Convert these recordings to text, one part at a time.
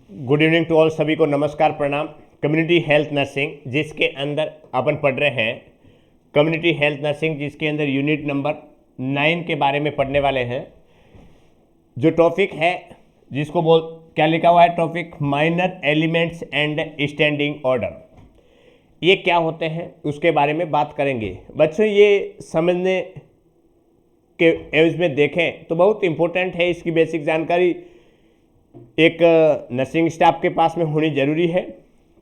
Good evening to all, सभी को नमस्कार प्रणाम। कम्युनिटी हेल्थ नर्सिंग जिसके अंदर अपन पढ़ रहे हैं, कम्युनिटी हेल्थ नर्सिंग जिसके अंदर यूनिट नंबर 9 के बारे में पढ़ने वाले हैं। जो टॉपिक है जिसको क्या लिखा हुआ है topic, minor elements and standing order. ये क्या होते हैं उसके बारे में बात करेंगे। बच्चों ये समझने के एवज में देखें तो बहुत इम्पोर्टेंट है, इसकी बेसिक जानकारी एक नर्सिंग स्टाफ के पास में होनी जरूरी है।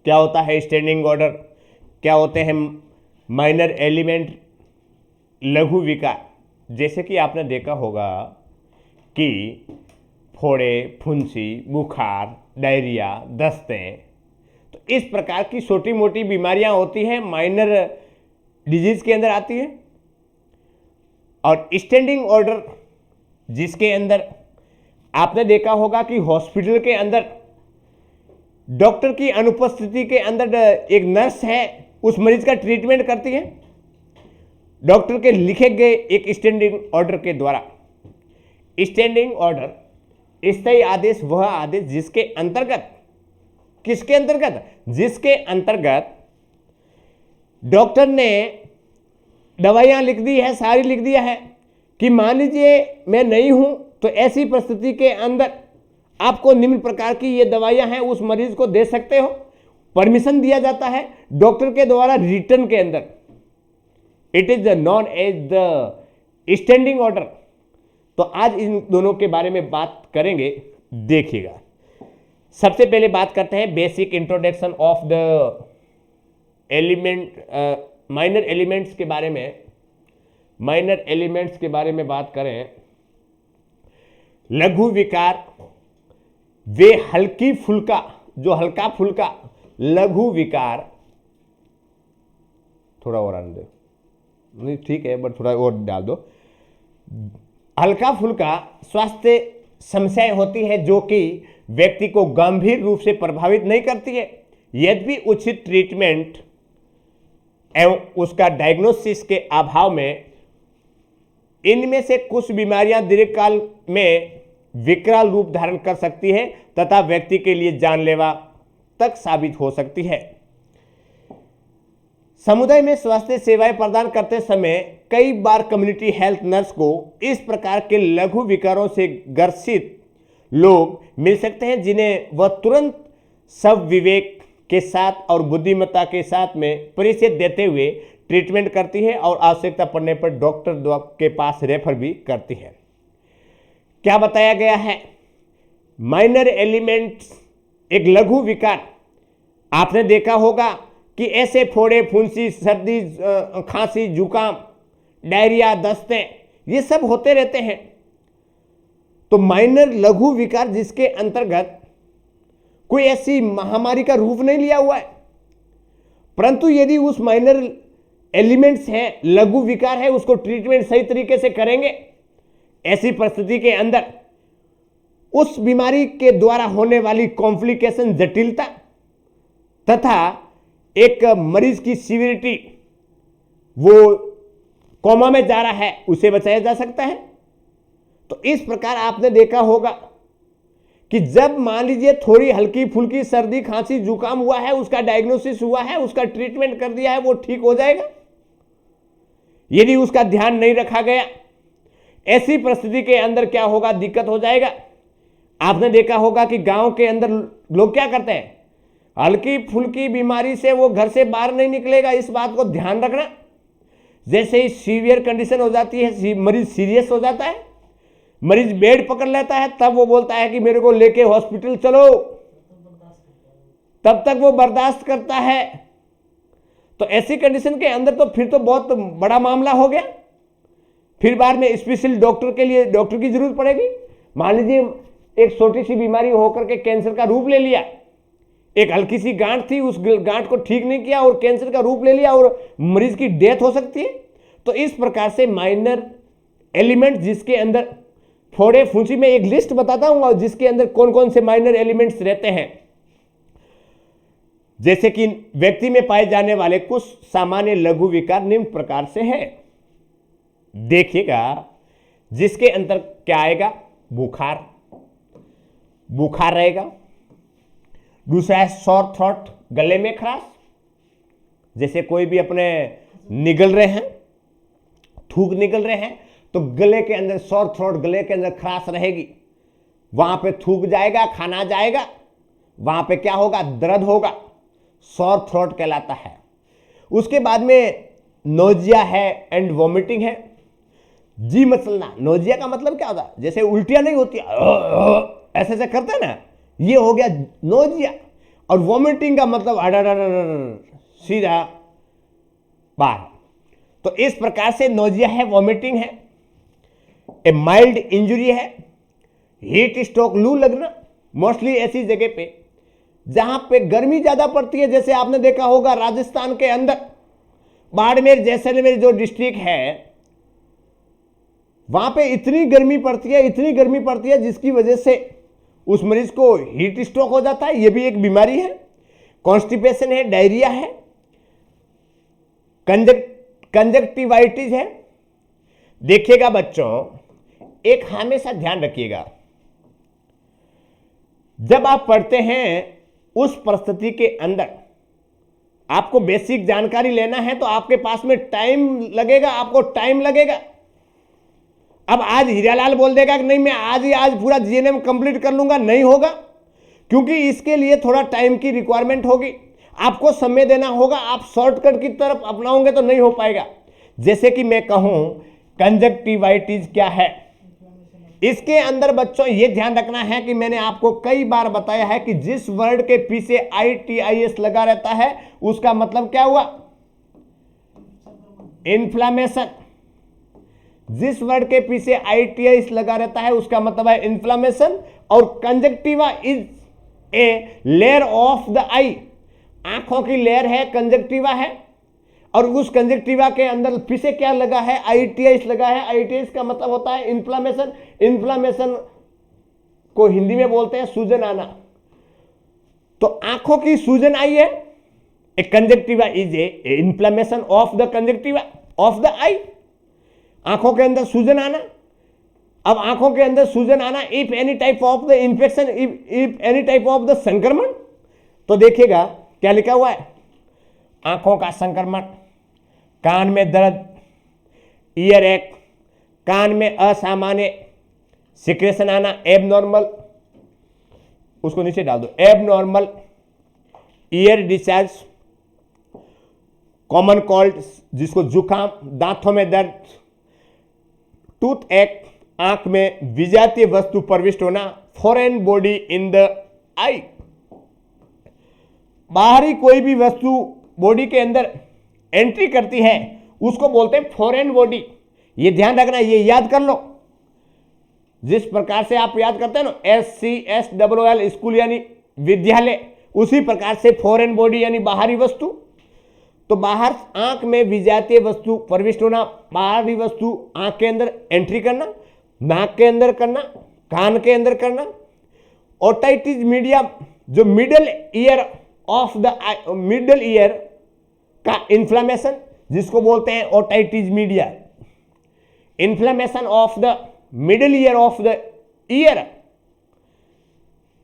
क्या होता है स्टैंडिंग ऑर्डर, क्या होते हैं माइनर एलिमेंट, लघु विकार। जैसे कि आपने देखा होगा कि फोड़े, फुंसी, बुखार, डायरिया, दस्तें, तो इस प्रकार की छोटी मोटी बीमारियां होती हैं, माइनर डिजीज के अंदर आती है। और स्टैंडिंग ऑर्डर जिसके अंदर आपने देखा होगा कि हॉस्पिटल के अंदर डॉक्टर की अनुपस्थिति के अंदर एक नर्स है उस मरीज का ट्रीटमेंट करती है डॉक्टर के लिखे गए एक स्टैंडिंग ऑर्डर के द्वारा। स्टैंडिंग ऑर्डर स्थायी आदेश वह आदेश जिसके अंतर्गत, किसके अंतर्गत, जिसके अंतर्गत डॉक्टर ने दवाइयां लिख दी है, सारी लिख दिया है कि मान लीजिए मैं नहीं हूं तो ऐसी परिस्थिति के अंदर आपको निम्न प्रकार की ये दवाइयां हैं, उस मरीज को दे सकते हो। परमिशन दिया जाता है डॉक्टर के द्वारा रिटर्न के अंदर। It is known as the standing order. तो आज इन दोनों के बारे में बात करेंगे, देखिएगा। सबसे पहले बात करते हैं basic introduction of the element, minor elements के बारे में। माइनर एलिमेंट्स के बारे में बात करें, लघु विकार वे हल्की फुल्का, जो हल्का फुल्का लघु विकार, थोड़ा और आने दो, नहीं ठीक है बट थोड़ा और डाल दो। हल्का फुल्का स्वास्थ्य समस्याएं होती है जो कि व्यक्ति को गंभीर रूप से प्रभावित नहीं करती है, यद्यपि उचित ट्रीटमेंट एवं उसका डायग्नोसिस के अभाव में इनमें से कुछ बीमारियां दीर्घकाल में विकराल रूप धारण कर सकती है तथा व्यक्ति के लिए जानलेवा तक साबित हो सकती है। समुदाय में स्वास्थ्य सेवाएं प्रदान करते समय कई बार कम्युनिटी हेल्थ नर्स को इस प्रकार के लघु विकारों से ग्रसित लोग मिल सकते हैं जिन्हें वह तुरंत सब विवेक के साथ और बुद्धिमत्ता के साथ में परिचय देते हुए ट्रीटमेंट करती है और आवश्यकता पड़ने पर डॉक्टर के पास रेफर भी करती है। क्या बताया गया है, माइनर एलिमेंट्स एक लघु विकार। आपने देखा होगा कि ऐसे फोड़े, फुंसी, सर्दी, खांसी, जुकाम, डायरिया, दस्तें, ये सब होते रहते हैं। तो माइनर लघु विकार जिसके अंतर्गत कोई ऐसी महामारी का रूप नहीं लिया हुआ है, परंतु यदि उस माइनर एलिमेंट्स हैं, लघु विकार है, उसको ट्रीटमेंट सही तरीके से करेंगे, ऐसी परिस्थिति के अंदर उस बीमारी के द्वारा होने वाली कॉम्प्लिकेशन, जटिलता तथा एक मरीज की सीवियरिटी, वो कोमा में जा रहा है, उसे बचाया जा सकता है। तो इस प्रकार आपने देखा होगा कि जब मान लीजिए थोड़ी हल्की फुल्की सर्दी, खांसी, जुकाम हुआ है, उसका डायग्नोसिस हुआ है, उसका ट्रीटमेंट कर दिया है, वो ठीक हो जाएगा। यदि उसका ध्यान नहीं रखा गया, ऐसी परिस्थिति के अंदर क्या होगा, दिक्कत हो जाएगा। आपने देखा होगा कि गांव के अंदर लोग क्या करते हैं, हल्की फुल्की बीमारी से वो घर से बाहर नहीं निकलेगा, इस बात को ध्यान रखना। जैसे ही सीवियर कंडीशन हो जाती है, मरीज सीरियस हो जाता है, मरीज बेड पकड़ लेता है, तब वो बोलता है कि मेरे को लेके हॉस्पिटल चलो, तब तक वो बर्दाश्त करता है। तो ऐसी कंडीशन के अंदर तो फिर तो बहुत बड़ा मामला हो गया, फिर बाद में स्पेशल डॉक्टर के लिए डॉक्टर की जरूरत पड़ेगी। मान लीजिए एक छोटी सी बीमारी होकर के कैंसर का रूप ले लिया, एक हल्की सी गांठ थी, उस गांठ को ठीक नहीं किया और कैंसर का रूप ले लिया और मरीज की डेथ हो सकती है। तो इस प्रकार से माइनर एलिमेंट जिसके अंदर फोड़े, फुंसी में एक लिस्ट बताता हूं और जिसके अंदर कौन कौन से माइनर एलिमेंट्स रहते हैं। जैसे कि व्यक्ति में पाए जाने वाले कुछ सामान्य लघु विकार निम्न प्रकार से है, देखिएगा। जिसके अंदर क्या आएगा, बुखार, बुखार रहेगा। दूसरा है सॉर थ्रोट, गले में खराश, जैसे कोई भी अपने निगल रहे हैं, थूक निकल रहे हैं तो गले के अंदर सॉर थ्रोट, गले के अंदर खराश रहेगी, वहां पे थूक जाएगा, खाना जाएगा, वहां पे क्या होगा, दर्द होगा, सॉर थ्रोट कहलाता है। उसके बाद में नोजिया है एंड वॉमिटिंग है। जी मचलना, नोजिया का मतलब क्या होता है, जैसे उल्टियां नहीं होती ऐसे ऐसे करते हैं ना, ये हो गया नोजिया। और वॉमिटिंग का मतलब सीधा बाहर। तो इस प्रकार से नोजिया है, वॉमिटिंग है, ए माइल्ड इंजुरी है, हीट स्ट्रोक, लू लगना, मोस्टली ऐसी जगह पे जहां पे गर्मी ज्यादा पड़ती है। जैसे आपने देखा होगा राजस्थान के अंदर बाड़मेर जैसलमेर जो डिस्ट्रिक्ट है, वहां पे इतनी गर्मी पड़ती है, इतनी गर्मी पड़ती है, जिसकी वजह से उस मरीज को हीट स्ट्रोक हो जाता है। यह भी एक बीमारी है। कॉन्स्टिपेशन है, डायरिया है, कंजक्टिवाइटिस है। देखिएगा बच्चों, एक हमेशा ध्यान रखिएगा, जब आप पढ़ते हैं उस परिस्थिति के अंदर आपको बेसिक जानकारी लेना है तो आपके पास में टाइम लगेगा, आपको टाइम लगेगा। अब आज हीरालाल बोल देगा कि नहीं मैं आज पूरा जीएनएम कंप्लीट कर लूंगा, नहीं होगा, क्योंकि इसके लिए थोड़ा टाइम की रिक्वायरमेंट होगी, आपको समय देना होगा। आप शॉर्टकट की तरफ अपनाओगे तो नहीं हो पाएगा। जैसे कि मैं कहूं कंजक्टिवाइटिस क्या है, इसके अंदर बच्चों ये ध्यान रखना है कि मैंने आपको कई बार बताया है कि जिस वर्ड के पीछे ITIS लगा रहता है उसका मतलब क्या हुआ, इन्फ्लामेशन। जिस वर्ड के पीछे ITIS लगा रहता है उसका मतलब है इन्फ्लामेशन। और conjunctiva is a layer of the eye, आंखों की लेयर है, कंजक्टिवा है। और उस कंजक्टिवा के अंदर पीछे क्या लगा है, ITIS लगा है। ITIS का मतलब होता है इन्फ्लामेशन। इन्फ्लामेशन को हिंदी में बोलते हैं सूजन आना। तो आंखों की सूजन आई है, a conjunctiva is a inflammation of the conjunctiva of the eye, आंखों के अंदर सूजन आना। अब आंखों के अंदर सूजन आना, if any type of the infection, if any type of the संक्रमण। तो देखिएगा क्या लिखा हुआ है, आंखों का संक्रमण, कान में दर्द, ईयर एक, कान में असामान्य सिक्रेशन आना, एबनॉर्मल, उसको नीचे डाल दो, abnormal year discharge, common cold जिसको जुकाम, दांतों में दर्द, टूथ एक, आंख में विजातीय वस्तु प्रविष्ट होना, फॉरेन बॉडी इन द आई, बाहरी कोई भी वस्तु बॉडी के अंदर एंट्री करती है उसको बोलते हैं फॉरेन बॉडी। ये ध्यान रखना, ये याद कर लो। जिस प्रकार से आप याद करते हैं ना SCSOOL स्कूल यानी विद्यालय, उसी प्रकार से फॉरेन बॉडी यानी बाहरी वस्तु। तो बाहर आंख में विजातीय वस्तु प्रविष्ट होना, बाहरी वस्तु आंख के अंदर एंट्री करना, नाक के अंदर करना, कान के अंदर करना। ओटाइटिस मीडिया जो middle ear of the middle ear का इन्फ्लामेशन जिसको बोलते हैं otitis media, inflammation of the middle ear of the year.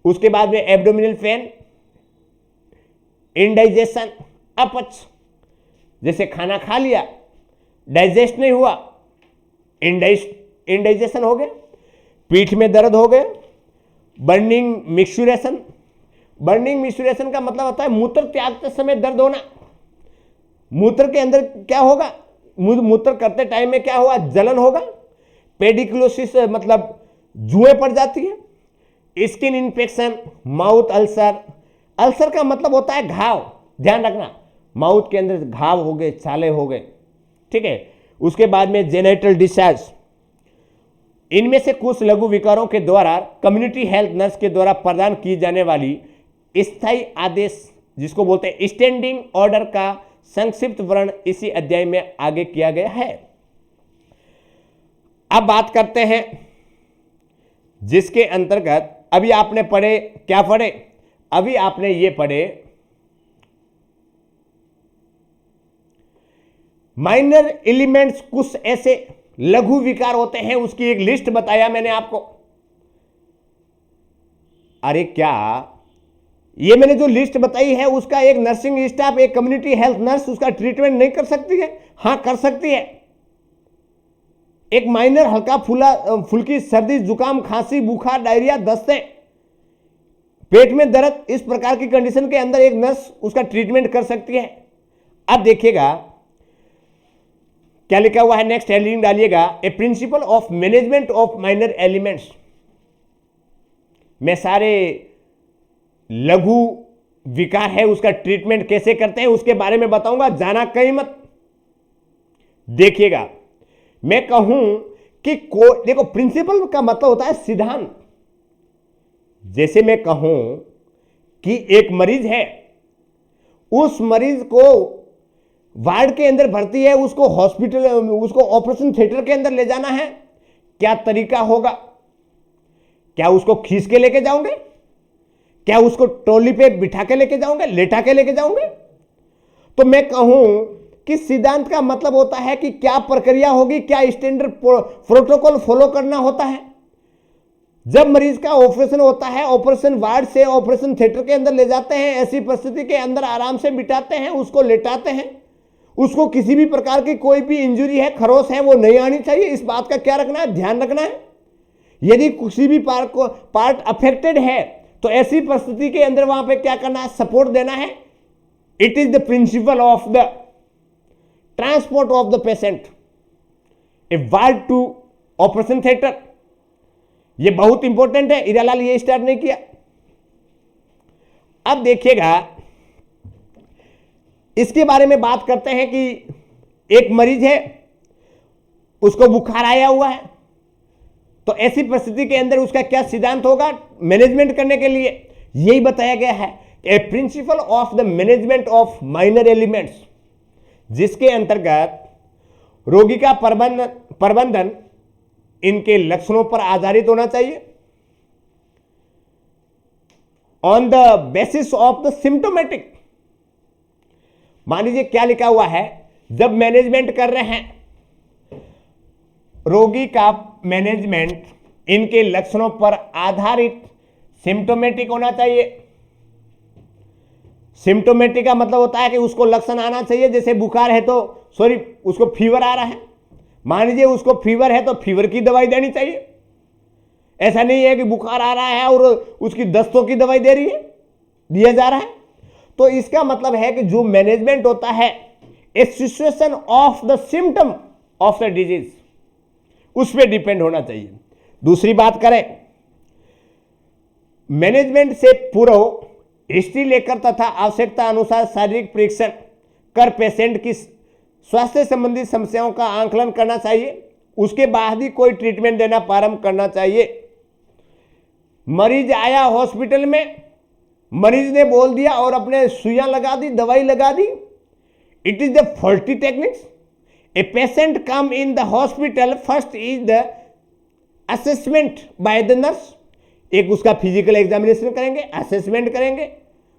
उसके बाद में एब्डोमिनल पेन, इंडाइजेशन, अपच, जैसे खाना खा लिया डाइजेस्ट नहीं हुआ, इंडाइजेशन हो गया, पीठ में दर्द हो गया, बर्निंग मिक्सचुरेशन। बर्निंग मिक्सचुरेशन का मतलब होता है मूत्र त्यागते समय दर्द होना। मूत्र के अंदर क्या होगा, मूत्र करते टाइम में क्या होगा, जलन होगा। पेडिकुलोसिस मतलब जुएं पड़ जाती है। Skin infection, mouth ulcer, ulcer का मतलब होता है घाव, ध्यान रखना, माउथ के अंदर घाव हो गए, छाले हो गए, ठीक है। उसके बाद में जेनिटल डिस्चार्ज। इनमें से कुछ लघु विकारों के द्वारा कम्युनिटी हेल्थ नर्स के द्वारा प्रदान की जाने वाली स्थायी आदेश जिसको बोलते हैं स्टैंडिंग ऑर्डर का संक्षिप्त वर्णन इसी अध्याय में आगे किया गया है। अब बात करते हैं जिसके अंतर्गत अभी आपने पढ़े, क्या पढ़े, अभी आपने ये पढ़े माइनर एलिमेंट्स, कुछ ऐसे लघु विकार होते हैं, उसकी एक लिस्ट बताया मैंने आपको। अरे क्या, ये मैंने जो लिस्ट बताई है उसका एक नर्सिंग स्टाफ, एक कम्युनिटी हेल्थ नर्स उसका ट्रीटमेंट नहीं कर सकती है? हाँ कर सकती है। एक माइनर हल्का फुल्की सर्दी, जुकाम, खांसी, बुखार, डायरिया, दस्ते, पेट में दर्द, इस प्रकार की कंडीशन के अंदर एक नर्स उसका ट्रीटमेंट कर सकती है। अब देखिएगा क्या लिखा हुआ है, नेक्स्ट हेडिंग डालिएगा, a principle of management of minor elements. मैं सारे लघु विकार है उसका ट्रीटमेंट कैसे करते हैं उसके बारे में बताऊंगा, जाना कहीं मत। देखिएगा मैं कहूं कि देखो प्रिंसिपल का मतलब होता है सिद्धांत। जैसे मैं कहूं कि एक मरीज है, उस मरीज को वार्ड के अंदर भर्ती है, उसको हॉस्पिटल, उसको ऑपरेशन थिएटर के अंदर ले जाना है, क्या तरीका होगा? क्या उसको खींच के लेके जाओगे? क्या उसको ट्रॉली पे बिठा के लेके जाओगे, लेटा के लेके जाओगे? तो मैं कहूं कि सिद्धांत का मतलब होता है कि क्या प्रक्रिया होगी, क्या स्टैंडर्ड प्रोटोकॉल फॉलो करना होता है। जब मरीज का ऑपरेशन होता है, ऑपरेशन वार्ड से ऑपरेशन थिएटर के अंदर ले जाते हैं, ऐसी परिस्थिति के अंदर आराम से बिठाते हैं, उसको लेटाते हैं, उसको किसी भी प्रकार की कोई भी इंजरी है, खरोच है, वो नहीं आनी चाहिए। इस बात का क्या रखना है, ध्यान रखना है। यदि किसी भी पार्ट अफेक्टेड है तो ऐसी परिस्थिति के अंदर वहां पे क्या करना है, सपोर्ट देना है। It is the principle of the transport of the patient a ward to operation theatre. ये बहुत इंपॉर्टेंट है, हीरालाल ये स्टार्ट नहीं किया। अब देखिएगा इसके बारे में बात करते हैं कि एक मरीज है, उसको बुखार आया हुआ है, तो ऐसी परिस्थिति के अंदर उसका क्या सिद्धांत होगा मैनेजमेंट करने के लिए, यही बताया गया है, a principle of the management of minor elements, जिसके अंतर्गत रोगी का प्रबंधन इनके लक्षणों पर आधारित होना चाहिए, on the basis of the symptomatic. मान लीजिए क्या लिखा हुआ है, जब मैनेजमेंट कर रहे हैं, रोगी का मैनेजमेंट इनके लक्षणों पर आधारित सिम्टोमेटिक होना चाहिए। सिम्टोमेटिक का मतलब होता है कि उसको लक्षण आना चाहिए। जैसे बुखार है तो उसको फीवर आ रहा है, मान लीजिए उसको फीवर है तो फीवर की दवाई देनी चाहिए। ऐसा नहीं है कि बुखार आ रहा है और उसकी दस्तों की दवाई दिया जा रहा है। तो इसका मतलब है कि जो मैनेजमेंट होता है, a situation of the symptom of the disease, उस पर डिपेंड होना चाहिए। दूसरी बात करें, मैनेजमेंट से पूर्व हिस्ट्री लेकर तथा आवश्यकता अनुसार शारीरिक परीक्षण कर पेशेंट की स्वास्थ्य संबंधी समस्याओं का आंकलन करना चाहिए, उसके बाद ही कोई ट्रीटमेंट देना प्रारंभ करना चाहिए। मरीज आया हॉस्पिटल में, मरीज ने बोल दिया और अपने सुइयां लगा दी, दवाई लगा दी, it is the faulty techniques. A patient come in the hospital, first is the assessment by the nurse. एक उसका फिजिकल एग्जामिनेशन करेंगे, असेसमेंट करेंगे,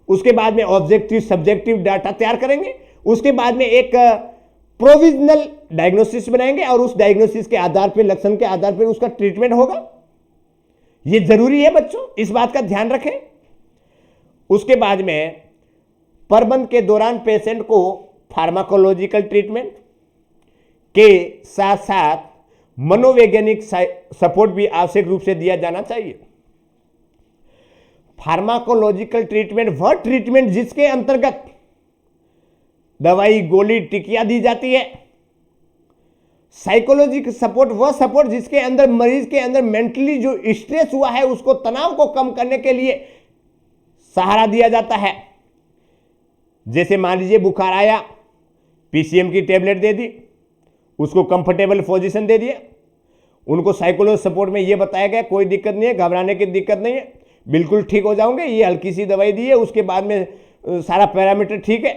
उसके बाद में ऑब्जेक्टिव सब्जेक्टिव डाटा तैयार करेंगे, उसके बाद में एक प्रोविजनल डायग्नोसिस बनाएंगे और उस डायग्नोसिस के आधार पर, लक्षण के आधार पर उसका ट्रीटमेंट होगा। यह जरूरी है बच्चों, इस बात का ध्यान रखें। उसके बाद में प्रबंध के दौरान पेशेंट को फार्माकोलॉजिकल ट्रीटमेंट के साथ साथ मनोवैज्ञानिक सपोर्ट भी आवश्यक रूप से दिया जाना चाहिए। फार्माकोलॉजिकल ट्रीटमेंट वह ट्रीटमेंट जिसके अंतर्गत दवाई, गोली, टिकिया दी जाती है। साइकोलॉजिकल सपोर्ट वह सपोर्ट जिसके अंदर मरीज के अंदर मेंटली जो स्ट्रेस हुआ है, उसको तनाव को कम करने के लिए सहारा दिया जाता है। जैसे मान लीजिए बुखार आया, पीसीएम की टेबलेट दे दी, उसको कंफर्टेबल पोजीशन दे दिया, उनको साइकोलॉजिकल सपोर्ट में यह बताया गया कोई दिक्कत नहीं है, घबराने की दिक्कत नहीं है, बिल्कुल ठीक हो जाओगे, ये हल्की सी दवाई दी है, उसके बाद में सारा पैरामीटर ठीक है,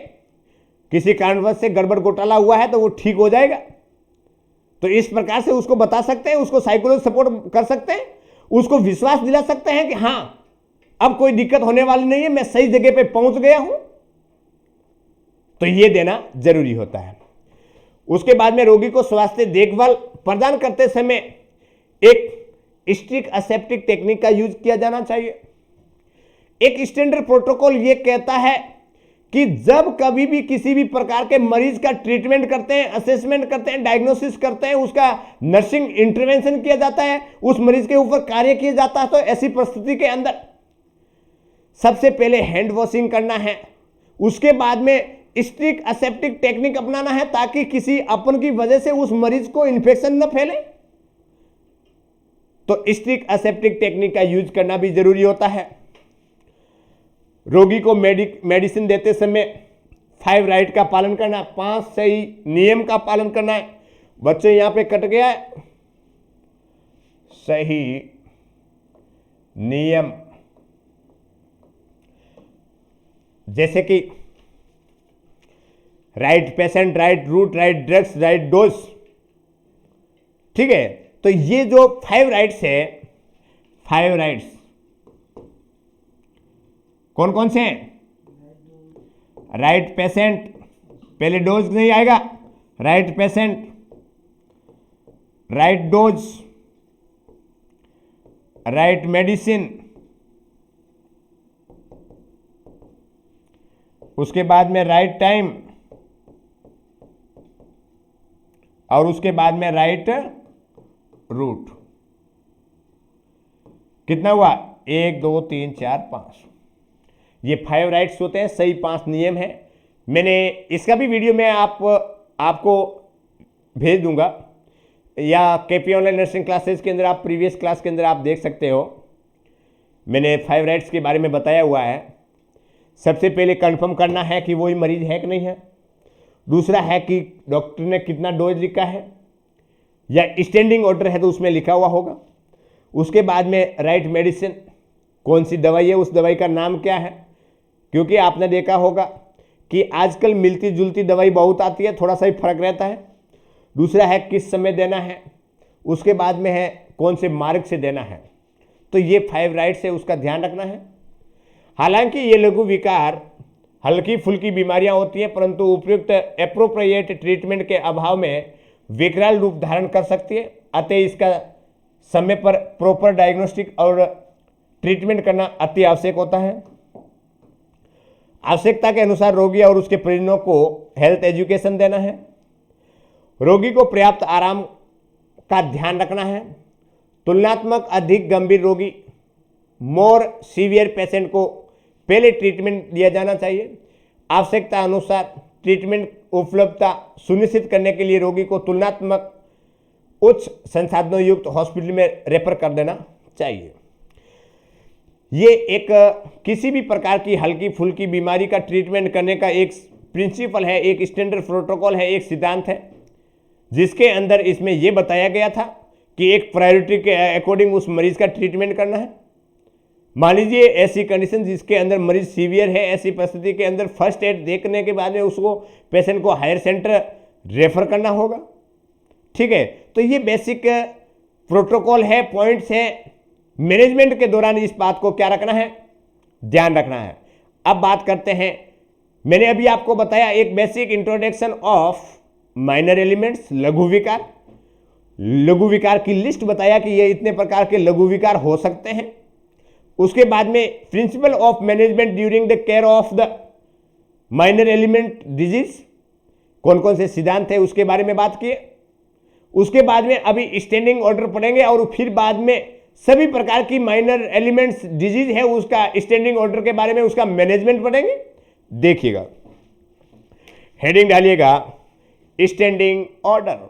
किसी कारणवश से गड़बड़ घोटाला हुआ है तो वो ठीक हो जाएगा। तो इस प्रकार से उसको बता सकते हैं, उसको साइकोलॉजिकल सपोर्ट कर सकते हैं, उसको विश्वास दिला सकते हैं कि हाँ अब कोई दिक्कत होने वाली नहीं है, मैं सही जगह पे पहुंच गया हूं। तो ये देना जरूरी होता है। उसके बाद में रोगी को स्वास्थ्य देखभाल प्रदान करते समय एक स्ट्रिक्ट असेप्टिक टेक्निक का यूज किया जाना चाहिए। एक स्टैंडर्ड प्रोटोकॉल ये कहता है कि जब कभी भी किसी भी प्रकार के मरीज का ट्रीटमेंट करते हैं, असेसमेंट करते हैं, डायग्नोसिस करते हैं, उसका नर्सिंग इंटरवेंशन किया जाता है, उस मरीज के ऊपर कार्य किया जाता है, तो ऐसी परिस्थिति के अंदर सबसे पहले हैंड वॉशिंग करना है। उसके बाद में स्ट्रिक्ट असेप्टिक टेक्निक अपनाना है ताकि किसी अपन की वजह से उस मरीज को इन्फेक्शन न फैले। तो स्ट्रिक्ट असेप्टिक टेक्निक का यूज करना भी जरूरी होता है। रोगी को मेडिसिन देते समय 5 राइट का पालन करना है, 5 सही नियम का पालन करना है। बच्चे यहां पे कट गया है, सही नियम, जैसे कि right patient, right route, right drugs, right dose. ठीक है, तो ये जो 5 राइट्स है, 5 राइट्स कौन कौन से हैं? राइट पेशेंट, पहले डोज नहीं आएगा, right patient, right dose, right medicine, उसके बाद में राइट टाइम, और उसके बाद में राइट रूट। कितना हुआ? 1 2 3 4 5। ये 5 राइट्स होते हैं, सही 5 नियम है। मैंने इसका भी वीडियो मैं आपको भेज दूंगा, या केपी ऑनलाइन नर्सिंग क्लासेस के अंदर आप प्रीवियस क्लास के अंदर आप देख सकते हो। मैंने 5 राइट्स के बारे में बताया हुआ है। सबसे पहले कंफर्म करना है कि वही मरीज है कि नहीं है। दूसरा है कि डॉक्टर ने कितना डोज लिखा है, या स्टैंडिंग ऑर्डर है तो उसमें लिखा हुआ होगा। उसके बाद में राइट मेडिसिन, कौन सी दवाई है, उस दवाई का नाम क्या है, क्योंकि आपने देखा होगा कि आजकल मिलती जुलती दवाई बहुत आती है, थोड़ा सा ही फर्क रहता है। दूसरा है किस समय देना है, उसके बाद में है कौन से मार्ग से देना है। तो ये 5 राइट्स है, उसका ध्यान रखना है। हालांकि ये लघु विकार हल्की फुल्की बीमारियां होती हैं, परंतु उपयुक्त एप्रोप्रिएट ट्रीटमेंट के अभाव में विकराल रूप धारण कर सकती है। अतः इसका समय पर प्रॉपर डायग्नोस्टिक और ट्रीटमेंट करना अति आवश्यक होता है। आवश्यकता के अनुसार रोगी और उसके परिजनों को हेल्थ एजुकेशन देना है। रोगी को पर्याप्त आराम का ध्यान रखना है। तुलनात्मक अधिक गंभीर रोगी, मोर सीवियर पेशेंट को पहले ट्रीटमेंट दिया जाना चाहिए। आवश्यकता अनुसार ट्रीटमेंट उपलब्धता सुनिश्चित करने के लिए रोगी को तुलनात्मक उच्च संसाधनों युक्त हॉस्पिटल में रेफर कर देना चाहिए। ये एक किसी भी प्रकार की हल्की फुल्की बीमारी का ट्रीटमेंट करने का एक प्रिंसिपल है, एक स्टैंडर्ड प्रोटोकॉल है, एक सिद्धांत है, जिसके अंदर इसमें यह बताया गया था कि एक प्रायोरिटी के अकॉर्डिंग उस मरीज का ट्रीटमेंट करना है। मान लीजिए ऐसी कंडीशन जिसके अंदर मरीज सीवियर है, ऐसी परिस्थिति के अंदर फर्स्ट एड देखने के बाद में उसको पेशेंट को हायर सेंटर रेफर करना होगा। ठीक है, तो ये बेसिक प्रोटोकॉल है, पॉइंट्स है। मैनेजमेंट के दौरान इस बात को क्या रखना है, ध्यान रखना है। अब बात करते हैं, मैंने अभी आपको बताया एक basic introduction of minor elements, लघु विकार। लघु विकार की लिस्ट बताया कि ये इतने प्रकार के लघु विकार हो सकते हैं। उसके बाद में principal of management during the care of the minor element disease, कौन कौन से सिद्धांत है उसके बारे में बात किए। उसके बाद में अभी स्टैंडिंग ऑर्डर पढ़ेंगे और फिर बाद में सभी प्रकार की माइनर एलिमेंट्स डिजीज है उसका स्टैंडिंग ऑर्डर के बारे में उसका मैनेजमेंट पढ़ेंगे। देखिएगा, हेडिंग डालिएगा स्टैंडिंग ऑर्डर।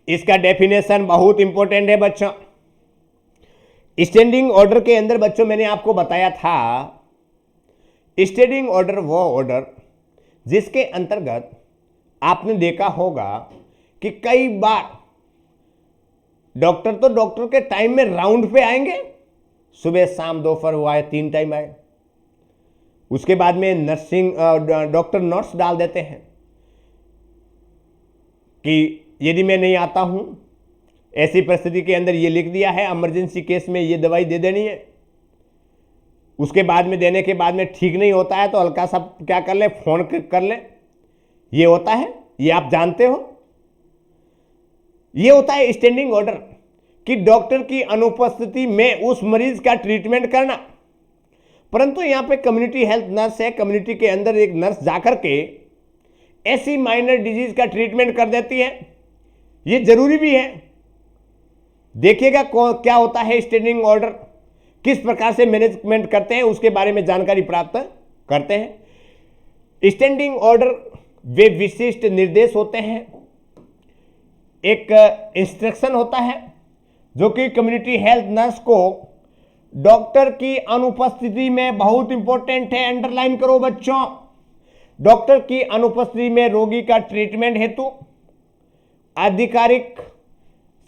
इसका डेफिनेशन बहुत इंपॉर्टेंट है बच्चों। स्टैंडिंग ऑर्डर के अंदर बच्चों मैंने आपको बताया था, स्टैंडिंग ऑर्डर वो ऑर्डर जिसके अंतर्गत आपने देखा होगा कि कई बार डॉक्टर तो डॉक्टर के टाइम में राउंड पे आएंगे, सुबह शाम दोपहर वो आए, 3 टाइम आए। उसके बाद में नर्सिंग डॉक्टर नोट्स डाल देते हैं कि यदि मैं नहीं आता हूं, ऐसी परिस्थिति के अंदर ये लिख दिया है, इमरजेंसी केस में ये दवाई दे देनी है। उसके बाद में देने के बाद में ठीक नहीं होता है तो हल्का सा क्या कर ले, फोन कर ले ये होता है, ये आप जानते हो। ये होता है स्टैंडिंग ऑर्डर कि डॉक्टर की अनुपस्थिति में उस मरीज का ट्रीटमेंट करना। परंतु यहां पे कम्युनिटी हेल्थ नर्स है, कम्युनिटी के अंदर एक नर्स जाकर के ऐसी माइनर डिजीज का ट्रीटमेंट कर देती है। ये जरूरी भी है। देखिएगा क्या होता है स्टैंडिंग ऑर्डर, किस प्रकार से मैनेजमेंट करते हैं, उसके बारे में जानकारी प्राप्त करते हैं। स्टैंडिंग ऑर्डर वे विशिष्ट निर्देश होते हैं, एक इंस्ट्रक्शन होता है जो कि कम्युनिटी हेल्थ नर्स को डॉक्टर की अनुपस्थिति में, बहुत इंपॉर्टेंट है, अंडरलाइन करो बच्चों, डॉक्टर की अनुपस्थिति में रोगी का ट्रीटमेंट हेतु आधिकारिक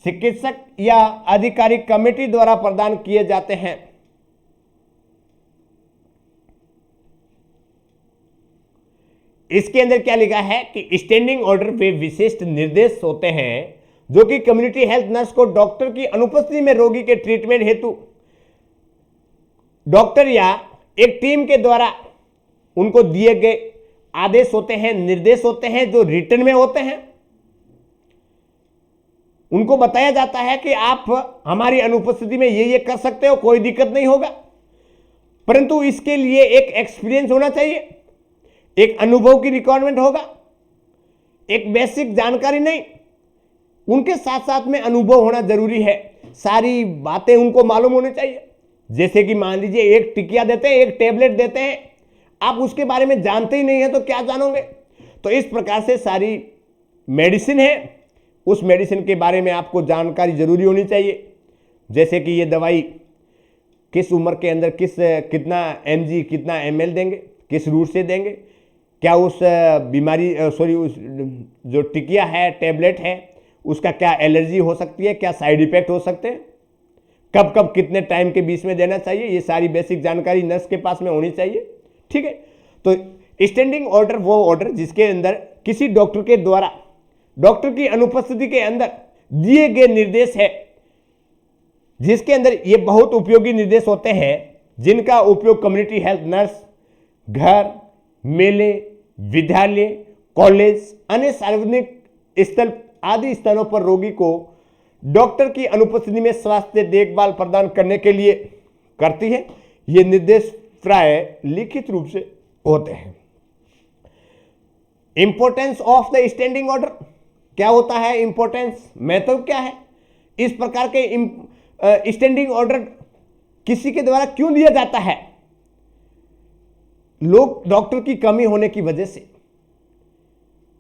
चिकित्सक या आधिकारिक कमेटी द्वारा प्रदान किए जाते हैं। इसके अंदर क्या लिखा है कि स्टैंडिंग ऑर्डर वे विशिष्ट निर्देश होते हैं जो कि कम्युनिटी हेल्थ नर्स को डॉक्टर की अनुपस्थिति में रोगी के ट्रीटमेंट हेतु डॉक्टर या एक टीम के द्वारा उनको दिए गए आदेश होते हैं, निर्देश होते हैं, जो रिटन में होते हैं। उनको बताया जाता है कि आप हमारी अनुपस्थिति में ये कर सकते हो, कोई दिक्कत नहीं होगा। परंतु इसके लिए एक एक्सपीरियंस होना चाहिए, एक अनुभव की रिक्वायरमेंट होगा, एक बेसिक जानकारी नहीं, उनके साथ साथ में अनुभव होना जरूरी है। सारी बातें उनको मालूम होनी चाहिए। जैसे कि मान लीजिए एक टिकिया देते हैं, एक टेबलेट देते हैं, आप उसके बारे में जानते ही नहीं है तो क्या जानोगे। तो इस प्रकार से सारी मेडिसिन है, उस मेडिसिन के बारे में आपको जानकारी जरूरी होनी चाहिए। जैसे कि ये दवाई किस उम्र के अंदर कितना mg कितना ml देंगे, किस रूट से देंगे, क्या उस बीमारी उस जो टिकिया है, टेबलेट है, उसका क्या एलर्जी हो सकती है, क्या साइड इफेक्ट हो सकते हैं, कब कब कितने टाइम के बीच में देना चाहिए, ये सारी बेसिक जानकारी नर्स के पास में होनी चाहिए। ठीक है। तो स्टैंडिंग ऑर्डर वो ऑर्डर जिसके अंदर किसी डॉक्टर के द्वारा डॉक्टर की अनुपस्थिति के अंदर दिए गए निर्देश है, जिसके अंदर ये बहुत उपयोगी निर्देश होते हैं, जिनका उपयोग कम्युनिटी हेल्थ नर्स घर, मेले, विद्यालय, कॉलेज, अन्य सार्वजनिक स्थल आदि स्थानों पर रोगी को डॉक्टर की अनुपस्थिति में स्वास्थ्य देखभाल प्रदान करने के लिए करती है। ये निर्देश प्राय लिखित रूप से होते हैं। Importance of the standing order क्या होता है, इंपॉर्टेंस महत्व क्या है, इस प्रकार के स्टैंडिंग ऑर्डर किसी के द्वारा क्यों दिया जाता है। लोग डॉक्टर की कमी होने की वजह से,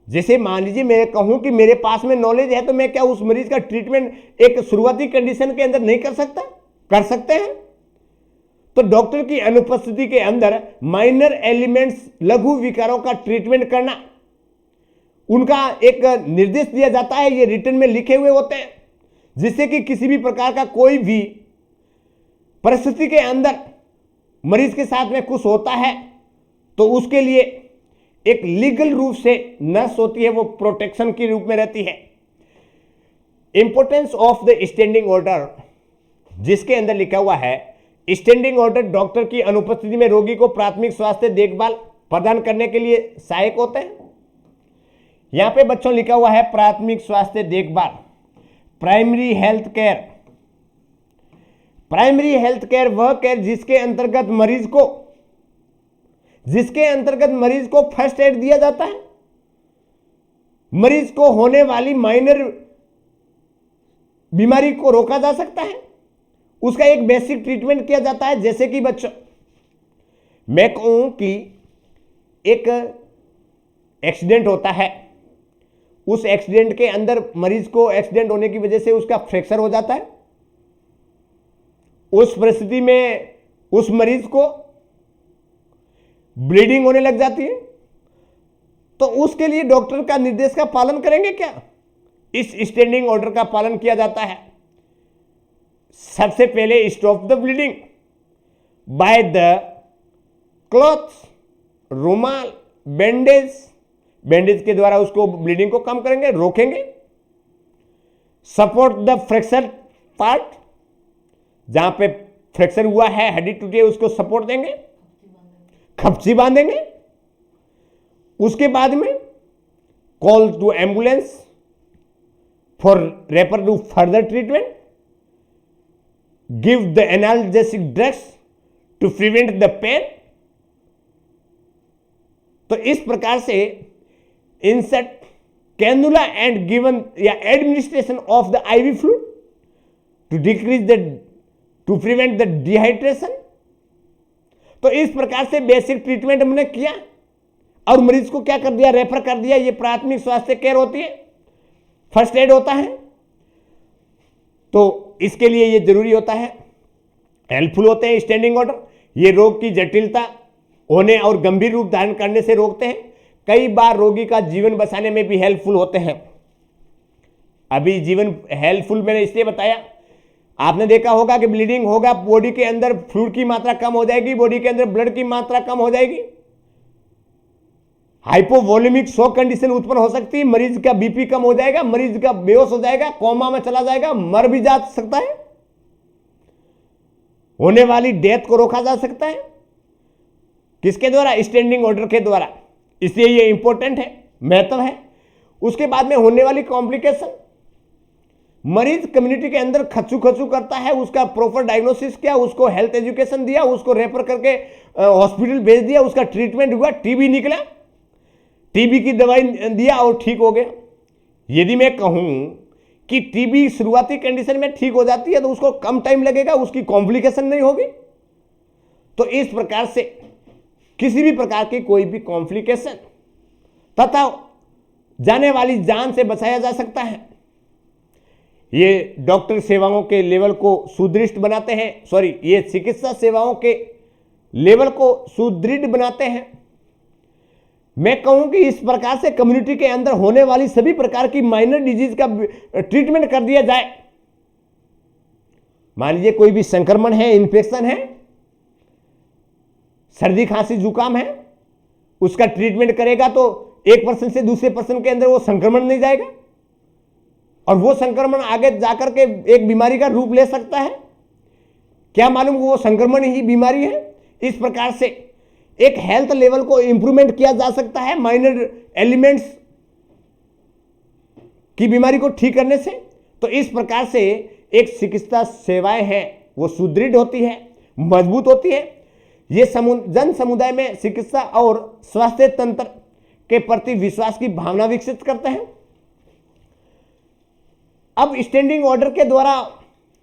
जैसे मान लीजिए मैं कहूं कि मेरे पास में नॉलेज है तो मैं क्या उस मरीज का ट्रीटमेंट एक शुरुआती कंडीशन के अंदर नहीं कर सकता, कर सकते हैं। तो डॉक्टर की अनुपस्थिति के अंदर माइनर एलिमेंट्स, लघु विकारों का ट्रीटमेंट करना, उनका एक निर्देश दिया जाता है, ये रिटन में लिखे हुए होते हैं, जिससे कि किसी भी प्रकार का कोई भी परिस्थिति के अंदर मरीज के साथ में कुछ होता है तो उसके लिए एक लीगल रूप से नर्स होती है, वो प्रोटेक्शन के रूप में रहती है। Importance of the standing order जिसके अंदर लिखा हुआ है, स्टैंडिंग ऑर्डर डॉक्टर की अनुपस्थिति में रोगी को प्राथमिक स्वास्थ्य देखभाल प्रदान करने के लिए सहायक होते हैं। यहां पे बच्चों लिखा हुआ है प्राथमिक स्वास्थ्य देखभाल, primary health care. Primary health care वह केयर जिसके अंतर्गत मरीज को फर्स्ट एड दिया जाता है, मरीज को होने वाली माइनर बीमारी को रोका जा सकता है, उसका एक बेसिक ट्रीटमेंट किया जाता है। जैसे कि बच्चों मैं कहूं कि एक एक्सीडेंट होता है, उस एक्सीडेंट के अंदर मरीज को एक्सीडेंट होने की वजह से उसका फ्रैक्चर हो जाता है, उस परिस्थिति में उस मरीज को ब्लीडिंग होने लग जाती है, तो उसके लिए डॉक्टर का निर्देश का पालन करेंगे क्या? इस स्टैंडिंग ऑर्डर का पालन किया जाता है। सबसे पहले stop the bleeding by the clothes, रुमाल, बैंडेज के द्वारा उसको ब्लीडिंग को कम करेंगे, रोकेंगे। सपोर्ट द फ्रैक्चर पार्ट, जहां पे फ्रैक्चर हुआ है, हड्डी टूटी है, उसको सपोर्ट देंगे, खपची बांधेंगे। उसके बाद में call to ambulance for refer to further treatment, give the analgesic drugs to prevent the pain. तो इस प्रकार से इंसर्ट कैनुला एंड गिवन या administration of the IV fluid to decrease the to prevent the dehydration. तो इस प्रकार से basic treatment हमने किया और मरीज को क्या कर दिया, रेफर कर दिया। ये प्राथमिक स्वास्थ्य केयर होती है, फर्स्ट एड होता है। तो इसके लिए ये जरूरी होता है, हेल्पफुल होते हैं स्टैंडिंग ऑर्डर। ये रोग की जटिलता होने और गंभीर रूप धारण करने से रोकते हैं। कई बार रोगी का जीवन बचाने में भी हेल्पफुल होते हैं। अभी जीवन हेल्पफुल मैंने इसलिए बताया, आपने देखा होगा कि ब्लीडिंग होगा, बॉडी के अंदर फ्लूइड की मात्रा कम हो जाएगी, बॉडी के अंदर ब्लड की मात्रा कम हो जाएगी, हाइपोवोलेमिक शॉक कंडीशन उत्पन्न हो सकती है, मरीज का बीपी कम हो जाएगा, मरीज का बेहोश हो जाएगा, कोमा में चला जाएगा, मर भी जा सकता है, होने वाली डेथ को रोका जा सकता है। किसके द्वारा? स्टैंडिंग ऑर्डर के द्वारा। इसलिए ये इंपॉर्टेंट है, महत्व है। उसके बाद में होने वाली कॉम्प्लिकेशन, मरीज कम्युनिटी के अंदर खचू खचू करता है, उसका प्रॉपर डायग्नोसिस किया, उसको हेल्थ एजुकेशन दिया, उसको रेफर करके हॉस्पिटल भेज दिया, उसका ट्रीटमेंट हुआ, टीबी निकला, टीबी की दवाई दिया और ठीक हो गया। यदि मैं कहूं कि टीबी शुरुआती कंडीशन में ठीक हो जाती है तो उसको कम टाइम लगेगा, उसकी कॉम्प्लिकेशन नहीं होगी। तो इस प्रकार से किसी भी प्रकार की कोई भी कॉम्प्लिकेशन तथा जाने वाली जान से बचाया जा सकता है। ये डॉक्टर सेवाओं के लेवल को सुदृढ़ बनाते हैं, ये चिकित्सा सेवाओं के लेवल को सुदृढ़ बनाते हैं। मैं कहूं कि इस प्रकार से कम्युनिटी के अंदर होने वाली सभी प्रकार की माइनर डिजीज का ट्रीटमेंट कर दिया जाए। मान लीजिए कोई भी संक्रमण है, इन्फेक्शन है, सर्दी खांसी जुकाम है, उसका ट्रीटमेंट करेगा तो एक पर्सन से दूसरे पर्सन के अंदर वो संक्रमण नहीं जाएगा और वो संक्रमण आगे जाकर के एक बीमारी का रूप ले सकता है। क्या मालूम वो संक्रमण ही बीमारी है। इस प्रकार से एक हेल्थ लेवल को इंप्रूवमेंट किया जा सकता है माइनर एलिमेंट्स की बीमारी को ठीक करने से। तो इस प्रकार से एक चिकित्सा सेवाएं हैं वो सुदृढ़ होती है, मजबूत होती है। ये जन समुदाय में चिकित्सा और स्वास्थ्य तंत्र के प्रति विश्वास की भावना विकसित करते हैं। अब स्टैंडिंग ऑर्डर के द्वारा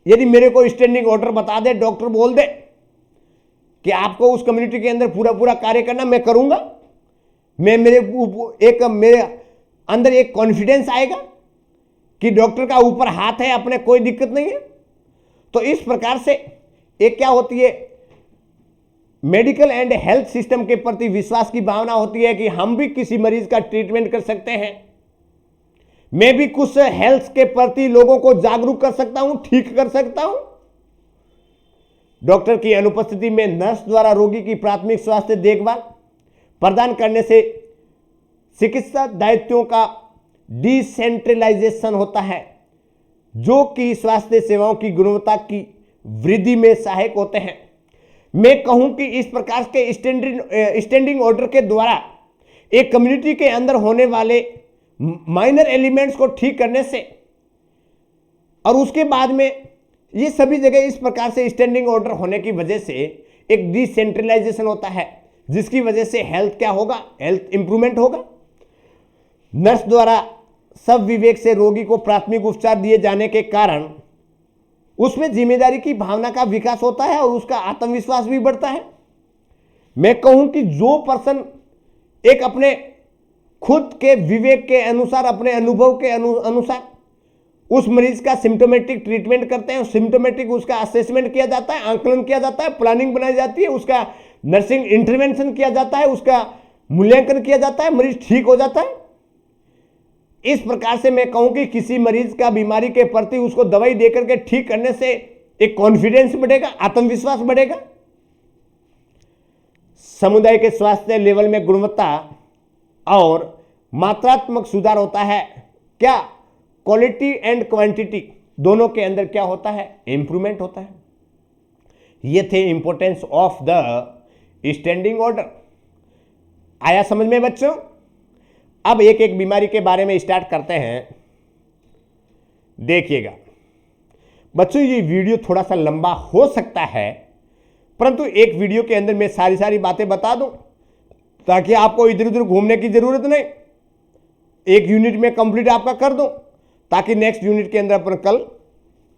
यदि मेरे को स्टैंडिंग ऑर्डर बता दे, डॉक्टर बोल दे कि आपको उस कम्युनिटी के अंदर पूरा पूरा कार्य करना, मैं करूंगा। मेरे अंदर एक कॉन्फिडेंस आएगा कि डॉक्टर का ऊपर हाथ है, अपने कोई दिक्कत नहीं है। तो इस प्रकार से एक क्या होती है, मेडिकल एंड हेल्थ सिस्टम के प्रति विश्वास की भावना होती है कि हम भी किसी मरीज का ट्रीटमेंट कर सकते हैं, मैं भी कुछ हेल्थ के प्रति लोगों को जागरूक कर सकता हूं, ठीक कर सकता हूं। डॉक्टर की अनुपस्थिति में नर्स द्वारा रोगी की प्राथमिक स्वास्थ्य देखभाल प्रदान करने से चिकित्सा दायित्वों का डिसेंट्रलाइजेशन होता है, जो कि स्वास्थ्य सेवाओं की गुणवत्ता की वृद्धि में सहायक होते हैं। मैं कहूं कि इस प्रकार के स्टैंडिंग ऑर्डर के द्वारा एक कम्युनिटी के अंदर होने वाले माइनर एलिमेंट्स को ठीक करने से और उसके बाद में ये सभी जगह इस प्रकार से स्टैंडिंग ऑर्डर होने की वजह से एक डिसेंट्रलाइजेशन होता है, जिसकी वजह से हेल्थ क्या होगा, हेल्थ इंप्रूवमेंट होगा। नर्स द्वारा सब विवेक से रोगी को प्राथमिक उपचार दिए जाने के कारण उसमें जिम्मेदारी की भावना का विकास होता है और उसका आत्मविश्वास भी बढ़ता है। मैं कहूं कि जो पर्सन एक अपने खुद के विवेक के अनुसार, अपने अनुभव के अनुसार उस मरीज का सिम्टोमेटिक ट्रीटमेंट करते हैं, सिम्टोमेटिक उसका असेसमेंट किया जाता है, आंकलन किया जाता है, प्लानिंग बनाई जाती है, उसका नर्सिंग इंटरवेंशन किया जाता है, उसका मूल्यांकन किया जाता है, मरीज ठीक हो जाता है। इस प्रकार से मैं कहूं कि किसी मरीज का बीमारी के प्रति उसको दवाई देकर के ठीक करने से एक कॉन्फिडेंस बढ़ेगा, आत्मविश्वास बढ़ेगा, समुदाय के स्वास्थ्य लेवल में गुणवत्ता और मात्रात्मक सुधार होता है। क्या क्वालिटी एंड क्वांटिटी दोनों के अंदर क्या होता है, इंप्रूवमेंट होता है। ये थे importance of the standing order. आया समझ में बच्चों? अब एक एक बीमारी के बारे में स्टार्ट करते हैं। देखिएगा बच्चों, ये वीडियो थोड़ा सा लंबा हो सकता है, परंतु एक वीडियो के अंदर मैं सारी बातें बता दूं ताकि आपको इधर उधर घूमने की जरूरत नहीं, एक यूनिट में कंप्लीट आपका कर दूं ताकि नेक्स्ट यूनिट के अंदर अपन कल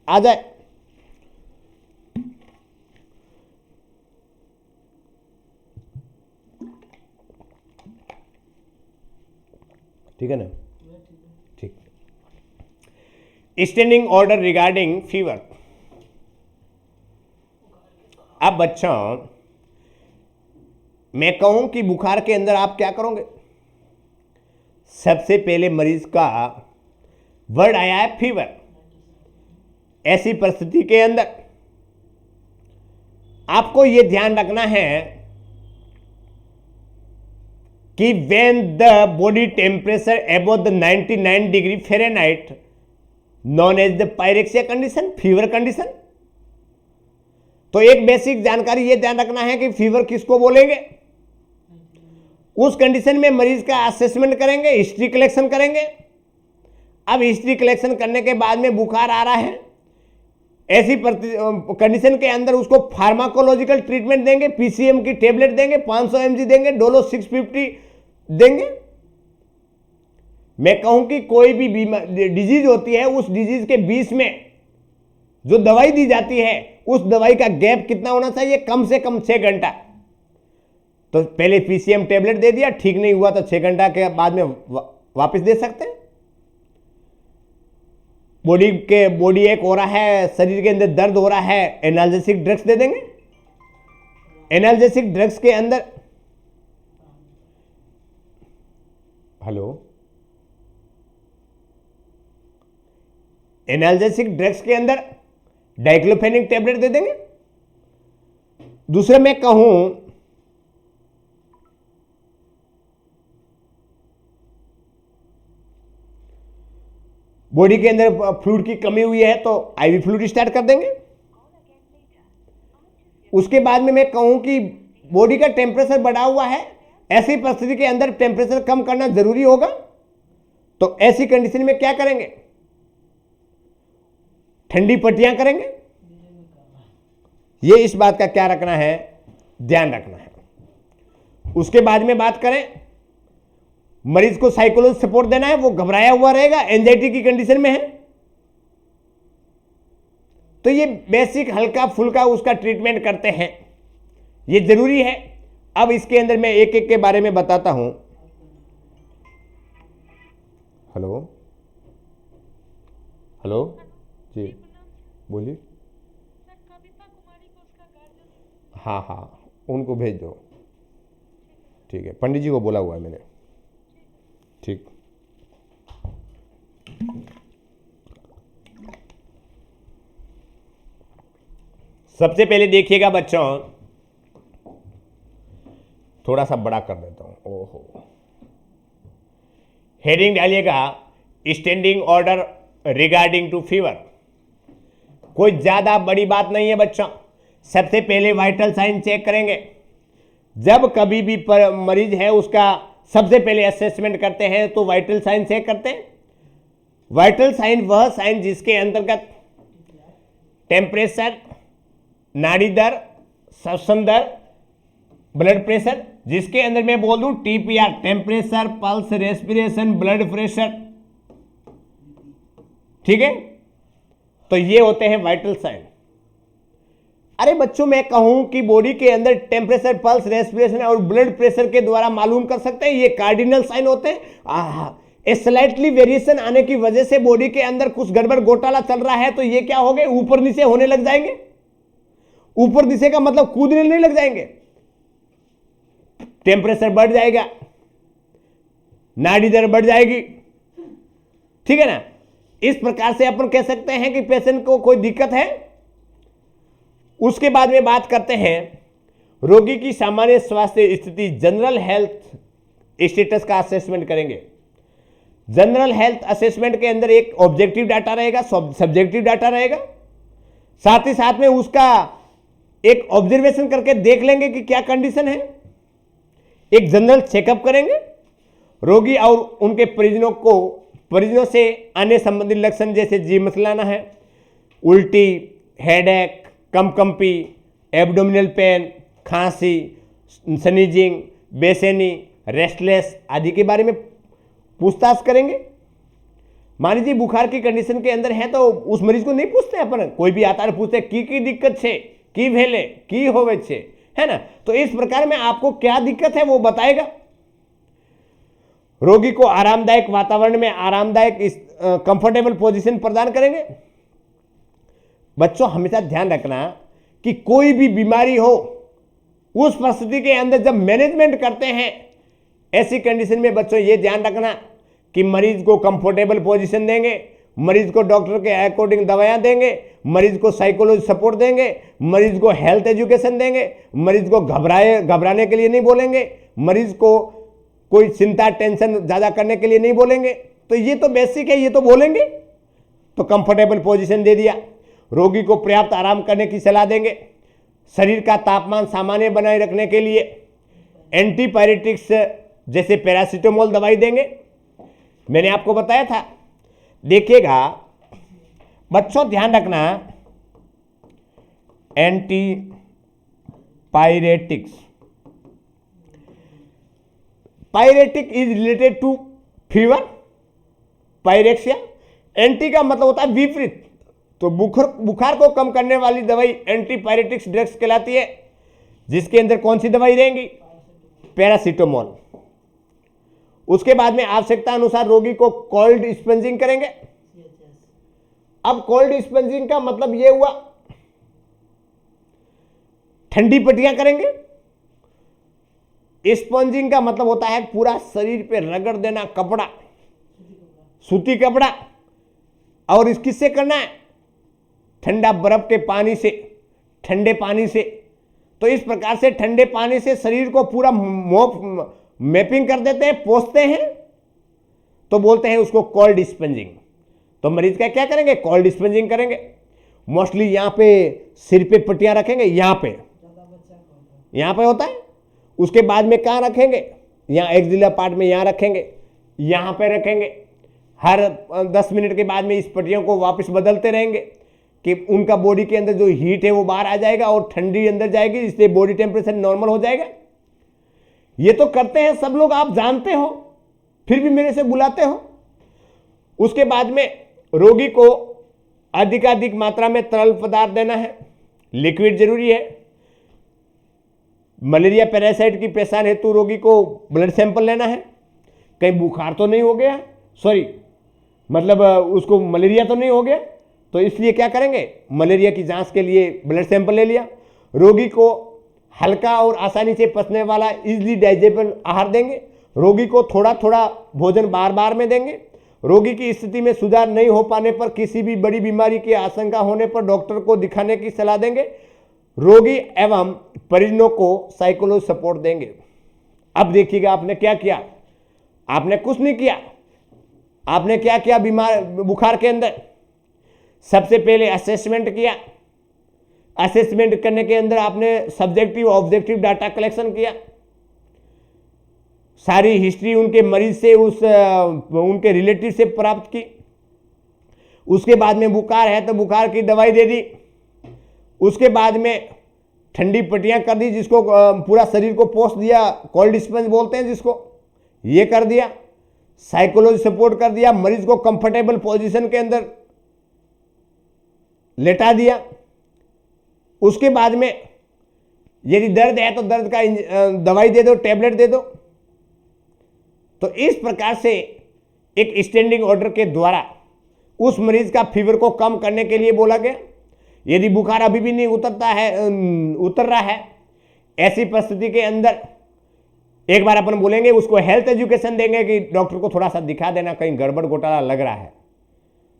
आ जाए। ठीक है ना? ठीक। Standing order regarding fever. अब बच्चों मैं कहूं कि बुखार के अंदर आप क्या करोगे? सबसे पहले मरीज का वर्ड आया है फीवर। ऐसी परिस्थिति के अंदर आपको यह ध्यान रखना है कि when the body temperature above the 99 degree Fahrenheit known as the pyrexia condition, fever condition. तो एक बेसिक जानकारी यह ध्यान रखना है कि फीवर किसको बोलेंगे। उस कंडीशन में मरीज का असेसमेंट करेंगे, हिस्ट्री कलेक्शन करेंगे। अब हिस्ट्री कलेक्शन करने के बाद में बुखार आ रहा है, ऐसी कंडीशन के अंदर उसको फार्माकोलॉजिकल ट्रीटमेंट देंगे, पीसीएम की टेबलेट देंगे, 500 mg देंगे, डोलो 650 देंगे। मैं कहूं कि कोई भी डिजीज होती है, उस डिजीज के बीच में जो दवाई दी जाती है उस दवाई का गैप कितना होना चाहिए? कम से कम 6 घंटा। तो पहले पीसीएम टेबलेट दे दिया, ठीक नहीं हुआ तो 6 घंटा के बाद में वापस दे सकते हैं। बॉडी एक हो रहा है, शरीर के अंदर दर्द हो रहा है, एनाल्जेसिक ड्रग्स दे देंगे। एनाल्जेसिक ड्रग्स के अंदर एनाल्जेसिक ड्रग्स के अंदर डाइक्लोफेनिक टेबलेट दे देंगे। दूसरे मैं कहूं बॉडी के अंदर फ्लूइड की कमी हुई है तो आईवी फ्लूइड स्टार्ट कर देंगे। उसके बाद में मैं कहूं कि बॉडी का टेम्परेचर बढ़ा हुआ है, ऐसी परिस्थिति के अंदर टेम्परेचर कम करना जरूरी होगा, तो ऐसी कंडीशन में क्या करेंगे? ठंडी पट्टियां करेंगे। ये इस बात का क्या रखना है? ध्यान रखना है। उसके बाद में बात करें, मरीज को साइकोलॉजिकल सपोर्ट देना है, वो घबराया हुआ रहेगा, एंजाइटी की कंडीशन में है, तो ये बेसिक हल्का फुल्का उसका ट्रीटमेंट करते हैं, ये जरूरी है। अब इसके अंदर मैं एक एक के बारे में बताता हूं। हेलो जी बोलिए। हाँ उनको भेज दो। ठीक है, पंडित जी को बोला हुआ है मैंने। ठीक। सबसे पहले देखिएगा बच्चों, थोड़ा सा बड़ा कर देता हूं। ओहो, हेडिंग डालिएगा standing order regarding to fever. कोई ज्यादा बड़ी बात नहीं है बच्चों। सबसे पहले वाइटल साइन चेक करेंगे। जब कभी भी मरीज है उसका सबसे पहले असेसमेंट करते हैं तो वाइटल साइन चेक करते हैं। वाइटल साइन वह साइन जिसके अंतर्गत टेम्परेचर, नाड़ी दर, श्वसन दर, ब्लड प्रेशर, जिसके अंदर मैं बोल दूं TPR, temperature, pulse, respiration, blood pressure, ठीक है, तो ये होते हैं वाइटल साइन। अरे बच्चों मैं कहूं कि बॉडी के अंदर टेम्परेचर, पल्स, रेस्पिरेशन और ब्लड प्रेशर के द्वारा मालूम कर सकते हैं, ये कार्डिनल साइन होते हैं। स्लाइटली वेरिएशन आने की वजह से बॉडी के अंदर कुछ गड़बड़ घोटाला चल रहा है, तो ये क्या हो गए? ऊपर नीचे होने लग जाएंगे। ऊपर नीचे का मतलब कूदने नहीं लग जाएंगे, टेम्परेचर बढ़ जाएगा, नाड़ी दर बढ़ जाएगी, ठीक है ना। इस प्रकार से अपन कह सकते हैं कि पेशेंट को कोई दिक्कत है। उसके बाद में बात करते हैं रोगी की सामान्य स्वास्थ्य स्थिति, जनरल हेल्थ स्टेटस का असेसमेंट करेंगे। जनरल हेल्थ असेसमेंट के अंदर एक ऑब्जेक्टिव डाटा रहेगा, सब्जेक्टिव डाटा रहेगा, साथ ही साथ में उसका एक ऑब्जर्वेशन करके देख लेंगे कि क्या कंडीशन है। एक जनरल चेकअप करेंगे, रोगी और उनके परिजनों से अन्य संबंधित लक्षण जैसे जी मचलाना है, उल्टी, हेडेक, कंपकंपी, एब्डोमिनल पेन, खांसी, स्नीजिंग, बेचैनी, रेस्टलेस आदि के बारे में पूछताछ करेंगे। मान लीजिए बुखार की कंडीशन के अंदर है तो उस मरीज को नहीं पूछते अपन, कोई भी आता है पूछते की दिक्कत छे, की भेले, की होवे छे, है ना। तो इस प्रकार में आपको क्या दिक्कत है वो बताएगा। रोगी को आरामदायक वातावरण में आरामदायक कंफर्टेबल पोजीशन प्रदान करेंगे। बच्चों हमेशा ध्यान रखना कि कोई भी बीमारी हो उस परिस्थिति के अंदर जब मैनेजमेंट करते हैं, ऐसी कंडीशन में बच्चों ये ध्यान रखना कि मरीज को कंफर्टेबल पोजीशन देंगे, मरीज को डॉक्टर के अकॉर्डिंग दवाइयां देंगे, मरीज को साइकोलॉजी सपोर्ट देंगे, मरीज को हेल्थ एजुकेशन देंगे, मरीज को घबराने के लिए नहीं बोलेंगे, मरीज को कोई चिंता टेंशन ज़्यादा करने के लिए नहीं बोलेंगे। तो ये तो बेसिक है, ये तो बोलेंगे। तो कंफर्टेबल पोजीशन दे दिया। रोगी को पर्याप्त आराम करने की सलाह देंगे। शरीर का तापमान सामान्य बनाए रखने के लिए एंटीपायरेटिक्स जैसे पैरासीटामोल दवाई देंगे। मैंने आपको बताया था, देखिएगा बच्चों ध्यान रखना, antipyretics, pyretic is related to fever, pyrexia. Anti का मतलब होता है विपरीत, तो बुखार को कम करने वाली दवाई एंटीपायरेटिक्स ड्रग्स कहलाती है, जिसके अंदर कौन सी दवाई रहेंगी, पैरासीटामोल। उसके बाद में आवश्यकता अनुसार रोगी को कोल्ड स्पंजिंग करेंगे। अब कोल्ड स्पंजिंग का मतलब यह हुआ ठंडी पट्टियां करेंगे। स्पंजिंग का मतलब होता है पूरा शरीर पे रगड़ देना कपड़ा, सूती कपड़ा, और इस किससे करना है, ठंडा बर्फ के पानी से, ठंडे पानी से। तो इस प्रकार से ठंडे पानी से शरीर को पूरा मैपिंग कर देते हैं, पोंछते हैं, तो बोलते हैं उसको कोल्ड स्पंजिंग। तो मरीज का क्या करेंगे, कोल्ड स्पंजिंग करेंगे। मोस्टली यहां पे सिर पे पट्टियां रखेंगे, यहां पे होता है। उसके बाद में कहां रखेंगे, यहां एक्सिलर पार्ट में यहां रखेंगे, यहां पे रखेंगे। हर 10 मिनट के बाद में इस पट्टियों को वापस बदलते रहेंगे कि उनका बॉडी के अंदर जो हीट है वो बाहर आ जाएगा और ठंडी अंदर जाएगी, इसलिए बॉडी टेम्परेचर नॉर्मल हो जाएगा। ये तो करते हैं सब लोग, आप जानते हो, फिर भी मेरे से बुलाते हो। उसके बाद में रोगी को अधिकाधिक मात्रा में तरल पदार्थ देना है, लिक्विड जरूरी है। मलेरिया पैरासाइट की पहचान हेतु रोगी को ब्लड सैंपल लेना है, कहीं बुखार तो नहीं हो गया, सॉरी मतलब उसको मलेरिया तो नहीं हो गया, तो इसलिए क्या करेंगे, मलेरिया की जांच के लिए ब्लड सैंपल ले लिया। रोगी को हल्का और आसानी से पचने वाला इजीली डाइजेबल आहार देंगे। रोगी को थोड़ा थोड़ा भोजन बार बार में देंगे। रोगी की स्थिति में सुधार नहीं हो पाने पर किसी भी बड़ी बीमारी की आशंका होने पर डॉक्टर को दिखाने की सलाह देंगे। रोगी एवं परिजनों को साइकोलॉजी सपोर्ट देंगे। अब देखिएगा आपने क्या किया, आपने कुछ नहीं किया। आपने क्या किया, बुखार के अंदर सबसे पहले असेसमेंट किया। असेसमेंट करने के अंदर आपने सब्जेक्टिव ऑब्जेक्टिव डाटा कलेक्शन किया, सारी हिस्ट्री उनके मरीज से उनके रिलेटिव से प्राप्त की। उसके बाद में बुखार है तो बुखार की दवाई दे दी। उसके बाद में ठंडी पट्टियां कर दी, जिसको पूरा शरीर को पोंछ दिया, कोल्ड स्पंज बोलते हैं जिसको, ये कर दिया। साइकोलॉजी सपोर्ट कर दिया, मरीज को कंफर्टेबल पोजीशन के अंदर लेटा दिया। उसके बाद में यदि दर्द है तो दर्द का दवाई दे दो, टैबलेट दे दो। तो इस प्रकार से एक स्टैंडिंग ऑर्डर के द्वारा उस मरीज का फीवर को कम करने के लिए बोला गया। यदि बुखार अभी भी नहीं उतर रहा है, ऐसी परिस्थिति के अंदर एक बार अपन बोलेंगे, उसको हेल्थ एजुकेशन देंगे कि डॉक्टर को थोड़ा सा दिखा देना, कहीं गड़बड़ घोटाला लग रहा है,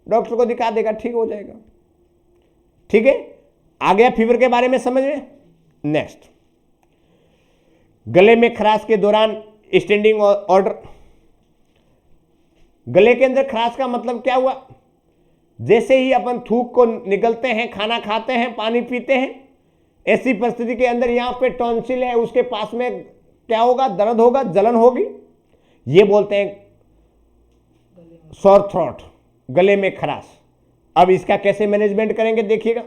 डॉक्टर को दिखा देगा, ठीक हो जाएगा। ठीक है, आ गया फीवर के बारे में समझ में। नेक्स्ट, गले में खराश के दौरान स्टैंडिंग ऑर्डर। गले के अंदर खराश का मतलब क्या हुआ, जैसे ही अपन थूक को निकलते हैं, खाना खाते हैं, पानी पीते हैं, ऐसी परिस्थिति के अंदर यहां पे टॉन्सिल है, उसके पास में क्या होगा, दर्द होगा, जलन होगी। ये बोलते हैं सॉर थ्रोट, गले में खराश। अब इसका कैसे मैनेजमेंट करेंगे देखिएगा।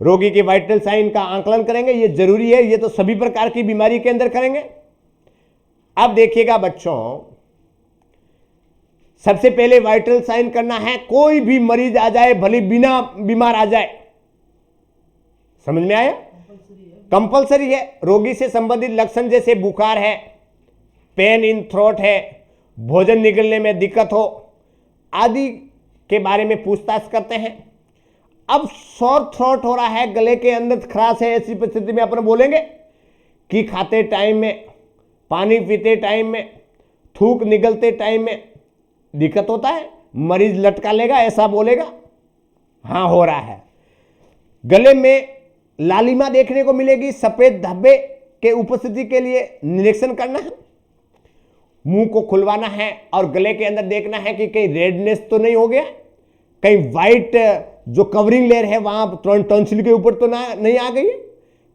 रोगी के वाइटल साइन का आंकलन करेंगे, ये जरूरी है, ये तो सभी प्रकार की बीमारी के अंदर करेंगे। अब देखिएगा बच्चों, सबसे पहले वाइटल साइन करना है, कोई भी मरीज आ जाए, भले बिना बीमार आ जाए, समझ में आया? कंपलसरी है। रोगी से संबंधित लक्षण जैसे बुखार है, पेन इन थ्रोट है, भोजन निगलने में दिक्कत हो आदि के बारे में पूछताछ करते हैं। अब सॉर थ्रोट हो रहा है, गले के अंदर खराश है, ऐसी परिस्थिति में अपन बोलेंगे कि खाते टाइम में, पानी पीते टाइम में, थूक निगलते टाइम में दिक्कत होता है, मरीज लटका लेगा, ऐसा बोलेगा हाँ हो रहा है। गले में लालिमा देखने को मिलेगी, सफेद धब्बे के उपस्थिति के लिए निरीक्षण करना है, मुंह को खुलवाना है और गले के अंदर देखना है कि कहीं रेडनेस तो नहीं हो गया, कहीं वाइट जो कवरिंग लेयर है वहां टॉन्सिल के ऊपर तो नहीं आ गई है,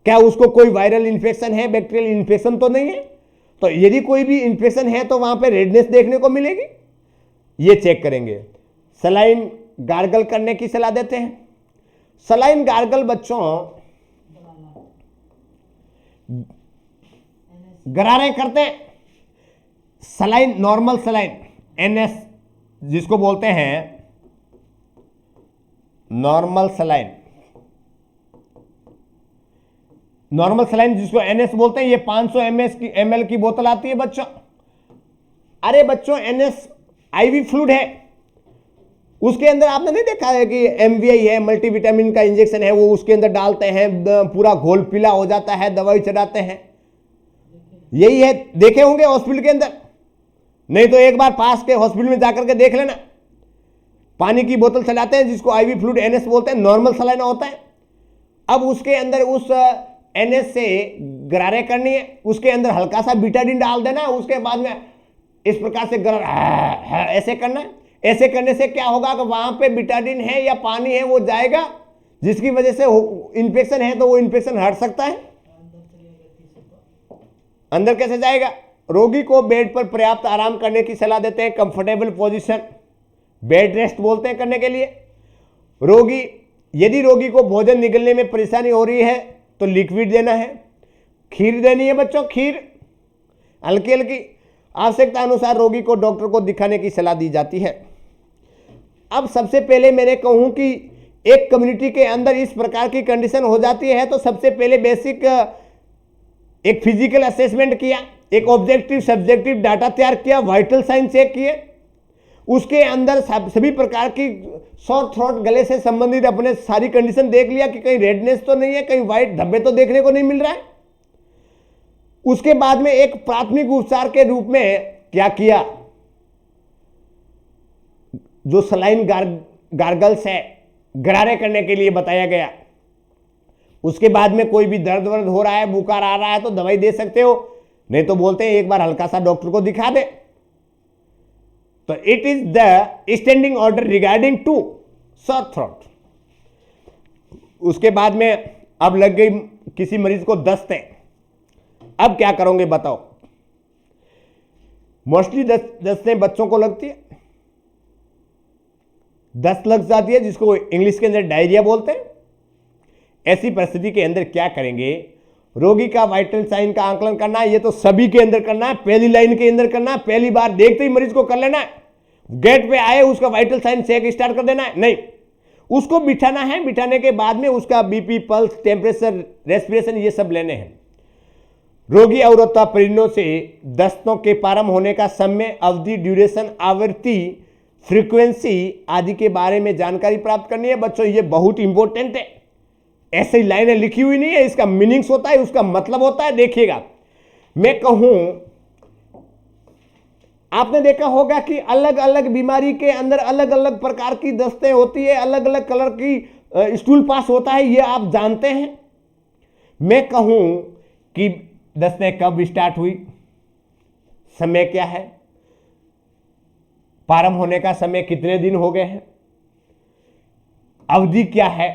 क्या उसको कोई वायरल इन्फेक्शन है, बैक्टीरियल इन्फेक्शन तो नहीं है। तो यदि कोई भी इन्फेक्शन है तो वहां पे रेडनेस देखने को मिलेगी, ये चेक करेंगे। सलाइन गार्गल करने की सलाह देते हैं। सलाइन गार्गल बच्चों गरारे करते हैं। सलाइन, नॉर्मल सलाइन एनएस जिसको बोलते हैं नॉर्मल सलाइन, नॉर्मल सलाइन जिसको एनएस बोलते हैं, ये 500 ml की बोतल आती है बच्चों। अरे बच्चों एनएस आईवी फ्लूइड है, उसके अंदर आपने नहीं देखा है कि एमवीआई है, मल्टीविटामिन का इंजेक्शन है, वो उसके अंदर डालते हैं, पूरा घोल पीला हो जाता है, दवाई चढ़ाते हैं, यही है, देखे होंगे हॉस्पिटल के अंदर। नहीं तो एक बार पास के हॉस्पिटल में जाकर के देख लेना, पानी की बोतल चलाते हैं जिसको आईवी फ्लूइड एनएस बोलते हैं, नॉर्मल सलाइन होता है। अब उसके अंदर उस एनएस से गरारे करनी है, उसके अंदर हल्का सा बीटाडीन डाल देना है, उसके बाद में इस प्रकार से गरारा ऐसे करना है। ऐसे करने से क्या होगा कि वहां पे बीटाडीन है या पानी है वो जाएगा, जिसकी वजह से इन्फेक्शन है तो वो इन्फेक्शन हट सकता है। अंदर कैसे जाएगा? रोगी को बेड पर पर्याप्त आराम करने की सलाह देते हैं, कंफर्टेबल पोजीशन, बेड रेस्ट बोलते हैं करने के लिए। रोगी, यदि रोगी को भोजन निगलने में परेशानी हो रही है तो लिक्विड देना है, खीर देनी है बच्चों, खीर हल्की हल्की। आवश्यकता अनुसार रोगी को डॉक्टर को दिखाने की सलाह दी जाती है। अब सबसे पहले मैंने कहूं कि एक कम्युनिटी के अंदर इस प्रकार की कंडीशन हो जाती है तो सबसे पहले बेसिक एक फिजिकल असेसमेंट किया, एक ऑब्जेक्टिव सब्जेक्टिव डाटा तैयार किया, वाइटल साइन चेक किए, उसके अंदर सभी प्रकार की सॉर थ्रोट, गले से संबंधित अपने सारी कंडीशन देख लिया कि कहीं रेडनेस तो नहीं है, कहीं वाइट धब्बे तो देखने को नहीं मिल रहा है। उसके बाद में एक प्राथमिक उपचार के रूप में क्या किया, जो सलाइन गार्गल्स है, गरारे करने के लिए बताया गया। उसके बाद में कोई भी दर्द वर्द हो रहा है, बुखार आ रहा है तो दवाई दे सकते हो, नहीं तो बोलते हैं एक बार हल्का सा डॉक्टर को दिखा दे। तो it is the standing order regarding to sore throat. उसके बाद में अब लग गई किसी मरीज को दस्त है, अब क्या करोगे बताओ? मोस्टली दस्तें बच्चों को लगती है, दस्त लग जाती है जिसको इंग्लिश के अंदर डायरिया बोलते हैं। ऐसी परिस्थिति के अंदर क्या करेंगे? रोगी का वाइटल साइन का आंकलन करना है, ये तो सभी के अंदर करना है, पहली लाइन के अंदर करना है, पहली बार देखते ही मरीज को कर लेना है। गेट पे आए उसका वाइटल साइन चेक स्टार्ट कर देना है, नहीं, उसको बिठाना है, बिठाने के बाद में उसका बीपी, पल्स, टेम्परेचर, रेस्पिरेशन ये सब लेने हैं। रोगी अवरोधता परिणों से दस्तों के प्रारंभ होने का समय, अवधि, ड्यूरेशन, आवृत्ति, फ्रीक्वेंसी आदि के बारे में जानकारी प्राप्त करनी है। बच्चों ये बहुत इंपॉर्टेंट है, ऐसे ही लाइनें लिखी हुई नहीं है, इसका मीनिंग्स होता है, उसका मतलब होता है। देखिएगा, मैं कहूं, आपने देखा होगा कि अलग अलग बीमारी के अंदर अलग अलग प्रकार की दस्तें होती है, अलग अलग कलर की स्टूल पास होता है, ये आप जानते हैं। मैं कहूं कि दस्तें कब स्टार्ट हुई, समय क्या है, प्रारंभ होने का समय कितने दिन हो गए हैं, अवधि क्या है,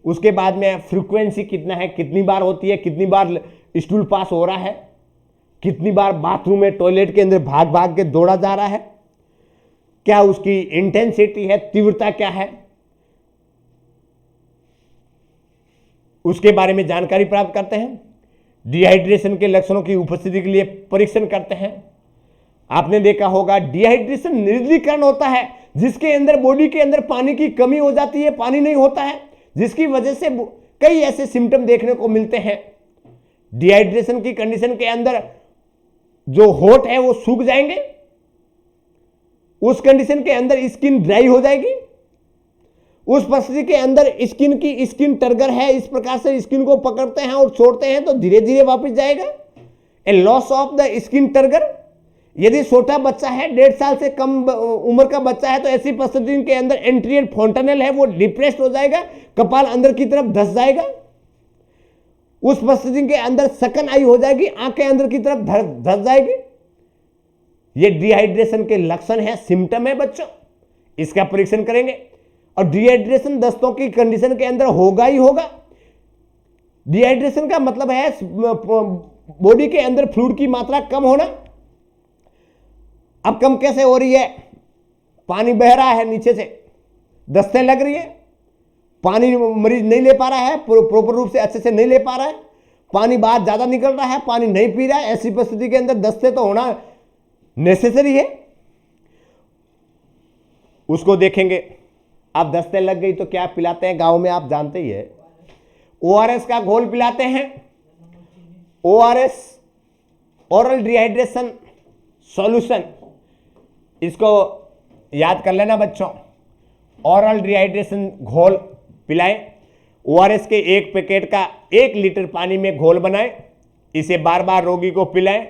उसके बाद में फ्रीक्वेंसी कितना है, कितनी बार होती है, कितनी बार स्टूल पास हो रहा है, कितनी बार बाथरूम में, टॉयलेट के अंदर भाग भाग के दौड़ा जा रहा है, क्या उसकी इंटेंसिटी है, तीव्रता क्या है, उसके बारे में जानकारी प्राप्त करते हैं। डिहाइड्रेशन के लक्षणों की उपस्थिति के लिए परीक्षण करते हैं। आपने देखा होगा डिहाइड्रेशन निर्जलीकरण होता है, जिसके अंदर बॉडी के अंदर पानी की कमी हो जाती है, पानी नहीं होता है, जिसकी वजह से कई ऐसे सिम्टम देखने को मिलते हैं। डिहाइड्रेशन की कंडीशन के अंदर जो होठ है वो सूख जाएंगे, उस कंडीशन के अंदर स्किन ड्राई हो जाएगी, उस परिस्थिति के अंदर स्किन टर्गर है, इस प्रकार से स्किन को पकड़ते हैं और छोड़ते हैं तो धीरे धीरे वापस जाएगा। A loss of the skin turgor. यदि छोटा बच्चा है, 1.5 साल से कम उम्र का बच्चा है, तो ऐसी परिस्थिति के अंदर एंटीरियर फोंटानेल है वो डिप्रेस्ड हो जाएगा, कपाल अंदर की तरफ धंस जाएगा। उस परिस्थिति के अंदर सकन आई हो जाएगी, आंखें अंदर की तरफ धंस जाएगी। ये डिहाइड्रेशन के लक्षण है, सिम्टम है बच्चों, इसका परीक्षण करेंगे। और डिहाइड्रेशन दस्तों की कंडीशन के अंदर होगा ही होगा। डिहाइड्रेशन का मतलब है बॉडी के अंदर फ्लूइड की मात्रा कम होना। अब कम कैसे हो रही है? पानी बह रहा है नीचे से, दस्तें लग रही है, पानी मरीज नहीं ले पा रहा है, प्रॉपर रूप से अच्छे से नहीं ले पा रहा है, पानी बाहर ज्यादा निकल रहा है, पानी नहीं पी रहा है, ऐसी परिस्थिति के अंदर दस्ते तो होना नेसेसरी है। उसको देखेंगे। अब दस्ते लग गई तो क्या पिलाते हैं गांव में, आप जानते ही है, ओआरएस का घोल पिलाते हैं। ओआरएस, ओरल डिहाइड्रेशन सॉल्यूशन, इसको याद कर लेना बच्चों। ओरल डिहाइड्रेशन घोल पिलाएं। ओआरएस के एक पैकेट का 1 लीटर पानी में घोल बनाएं, इसे बार बार रोगी को पिलाएं।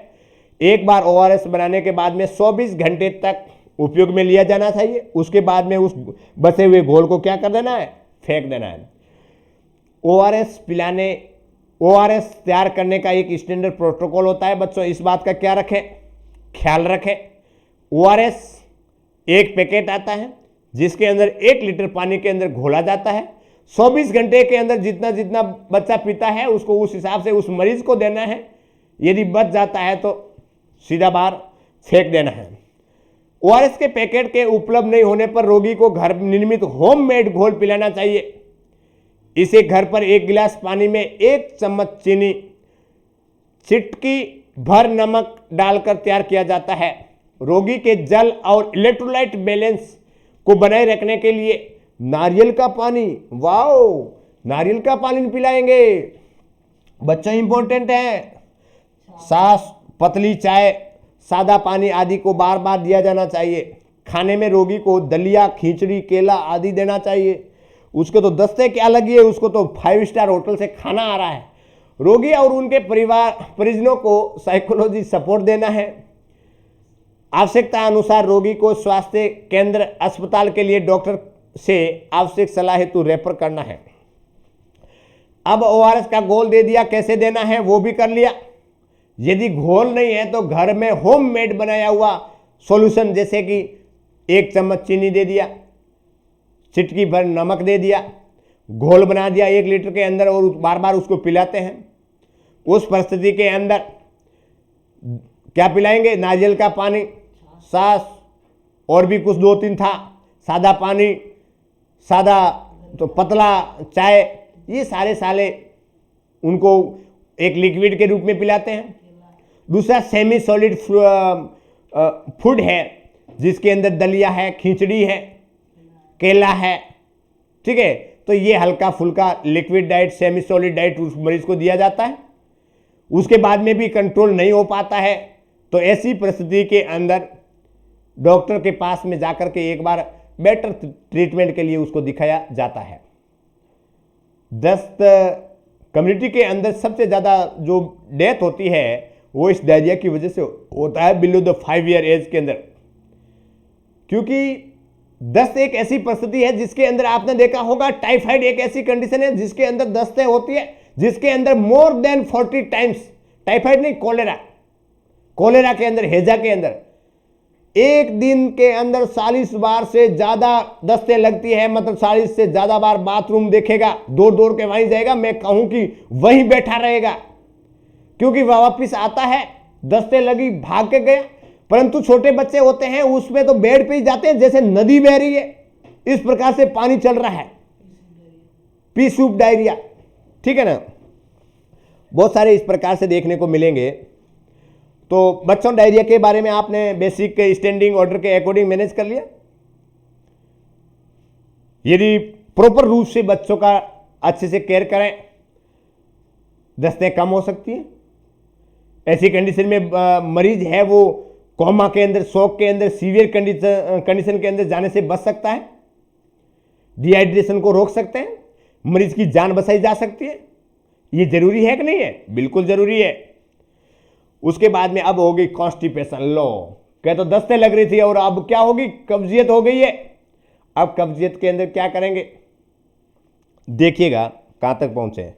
एक बार ओआरएस बनाने के बाद में 24 घंटे तक उपयोग में लिया जाना चाहिए। उसके बाद में उस बचे हुए घोल को क्या कर देना है? फेंक देना है। ओआरएस पिलाने, ओआरएस तैयार करने का एक स्टैंडर्ड प्रोटोकॉल होता है बच्चों, इस बात का क्या रखें, ख्याल रखें। ओआरएस एक पैकेट आता है जिसके अंदर 1 लीटर पानी के अंदर घोला जाता है। 24 घंटे के अंदर जितना जितना बच्चा पीता है उसको उस हिसाब से उस मरीज को देना है। यदि बच जाता है तो सीधा बाहर फेंक देना है। ओआरएस के पैकेट के उपलब्ध नहीं होने पर रोगी को घर निर्मित होममेड घोल पिलाना चाहिए। इसे घर पर 1 गिलास पानी में 1 चम्मच चीनी, चिटकी भर नमक डालकर तैयार किया जाता है। रोगी के जल और इलेक्ट्रोलाइट बैलेंस को बनाए रखने के लिए नारियल का पानी, वाओ, नारियल का पानी पिलाएंगे बच्चों, इंपॉर्टेंट है। सास, पतली चाय, सादा पानी आदि को बार बार दिया जाना चाहिए। खाने में रोगी को दलिया, खिचड़ी, केला आदि देना चाहिए। उसको तो दस्ते क्या लगी है, उसको तो 5 स्टार होटल से खाना आ रहा है। रोगी और उनके परिजनों को साइकोलॉजी सपोर्ट देना है। आवश्यकता अनुसार रोगी को स्वास्थ्य केंद्र, अस्पताल के लिए डॉक्टर से आवश्यक सलाह हेतु रेफर करना है। अब ओआरएस का घोल दे दिया, कैसे देना है वो भी कर लिया। यदि घोल नहीं है तो घर में होममेड बनाया हुआ सॉल्यूशन, जैसे कि 1 चम्मच चीनी दे दिया, चिटकी भर नमक दे दिया, घोल बना दिया 1 लीटर के अंदर और बार बार उसको पिलाते हैं। उस परिस्थिति के अंदर क्या पिलाएंगे? नारियल का पानी, सास और भी कुछ 2-3 था, सादा पानी, सादा तो पतला चाय, ये सारे उनको एक लिक्विड के रूप में पिलाते हैं। दूसरा सेमी सॉलिड फूड है जिसके अंदर दलिया है, खिचड़ी है, केला है, ठीक है। तो ये हल्का फुल्का liquid diet, semi solid diet उस मरीज को दिया जाता है। उसके बाद में भी कंट्रोल नहीं हो पाता है तो ऐसी परिस्थिति के अंदर डॉक्टर के पास में जाकर के एक बार बेटर ट्रीटमेंट के लिए उसको दिखाया जाता है। दस्त कम्युनिटी के अंदर सबसे ज़्यादा जो डेथ होती है वो इस डायरिया की वजह से होता है बिलो द 5 ईयर एज के अंदर, क्योंकि दस्त एक ऐसी परिस्थिति है जिसके अंदर आपने देखा होगा, टाइफाइड एक ऐसी कंडीशन है जिसके अंदर दस्तें होती है, जिसके अंदर मोर देन 40 टाइम्स, टाइफाइड नहीं, कोलेरा के अंदर, हैजा के अंदर एक दिन के अंदर 40 बार से ज्यादा दस्तें लगती है। मतलब 40 से ज्यादा बार बाथरूम देखेगा, दौड़ दौड़ के वहीं जाएगा, मैं कहूं कि वहीं बैठा रहेगा, क्योंकि वह वापिस आता है दस्ते लगी, भाग के गया। परंतु छोटे बच्चे होते हैं उसमें तो बेड पे ही जाते हैं, जैसे नदी बह रही है इस प्रकार से पानी चल रहा है, पी सूप डायरिया, ठीक है ना। बहुत सारे इस प्रकार से देखने को मिलेंगे। तो बच्चों डायरिया के बारे में आपने बेसिक स्टैंडिंग ऑर्डर के अकॉर्डिंग मैनेज कर लिया। यदि प्रॉपर रूप से बच्चों का अच्छे से केयर करें, दस्तें कम हो सकती हैं। ऐसी कंडीशन में मरीज है वो कोमा के अंदर, शॉक के अंदर, सीवियर कंडीशन के अंदर जाने से बच सकता है। डिहाइड्रेशन को रोक सकते हैं, मरीज की जान बचाई जा सकती है। ये जरूरी है कि नहीं है? बिल्कुल जरूरी है। उसके बाद में अब होगी कॉन्स्टिपेशन। लो कह तो दस्ते लग रही थी और अब क्या होगी? कब्जियत हो गई है। अब कब्जियत के अंदर क्या करेंगे? देखिएगा कहां तक पहुंचे हैं।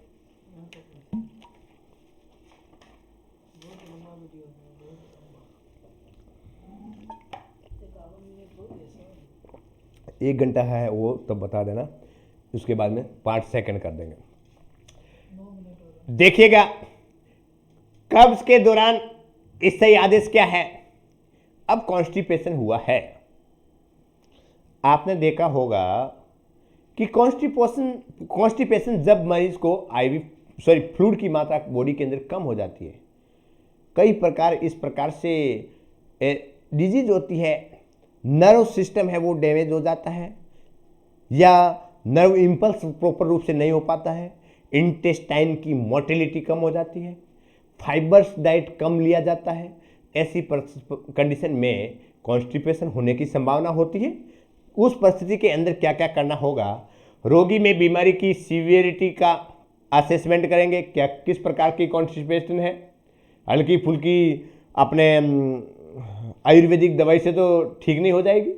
एक घंटा है वो तब बता देना, उसके बाद में 5 सेकंड कर देंगे। देखिएगा कब्ज के दौरान इससे आदेश क्या है? अब कॉन्स्टिपेशन हुआ है। आपने देखा होगा कि कॉन्स्टिपेशन जब मरीज को फ्लूइड की मात्रा बॉडी के अंदर कम हो जाती है, कई प्रकार इस प्रकार से डिजीज होती है, नर्व सिस्टम है वो डैमेज हो जाता है, या नर्व इंपल्स प्रॉपर रूप से नहीं हो पाता है, इंटेस्टाइन की मोटिलिटी कम हो जाती है, फाइबर्स डाइट कम लिया जाता है। ऐसी कंडीशन में कॉन्स्टिपेशन होने की संभावना होती है। उस परिस्थिति के अंदर क्या क्या करना होगा? रोगी में बीमारी की सीवियरिटी का असेसमेंट करेंगे, क्या किस प्रकार की कॉन्स्टिपेशन है। हल्की फुल्की अपने आयुर्वेदिक दवाई से तो ठीक नहीं हो जाएगी।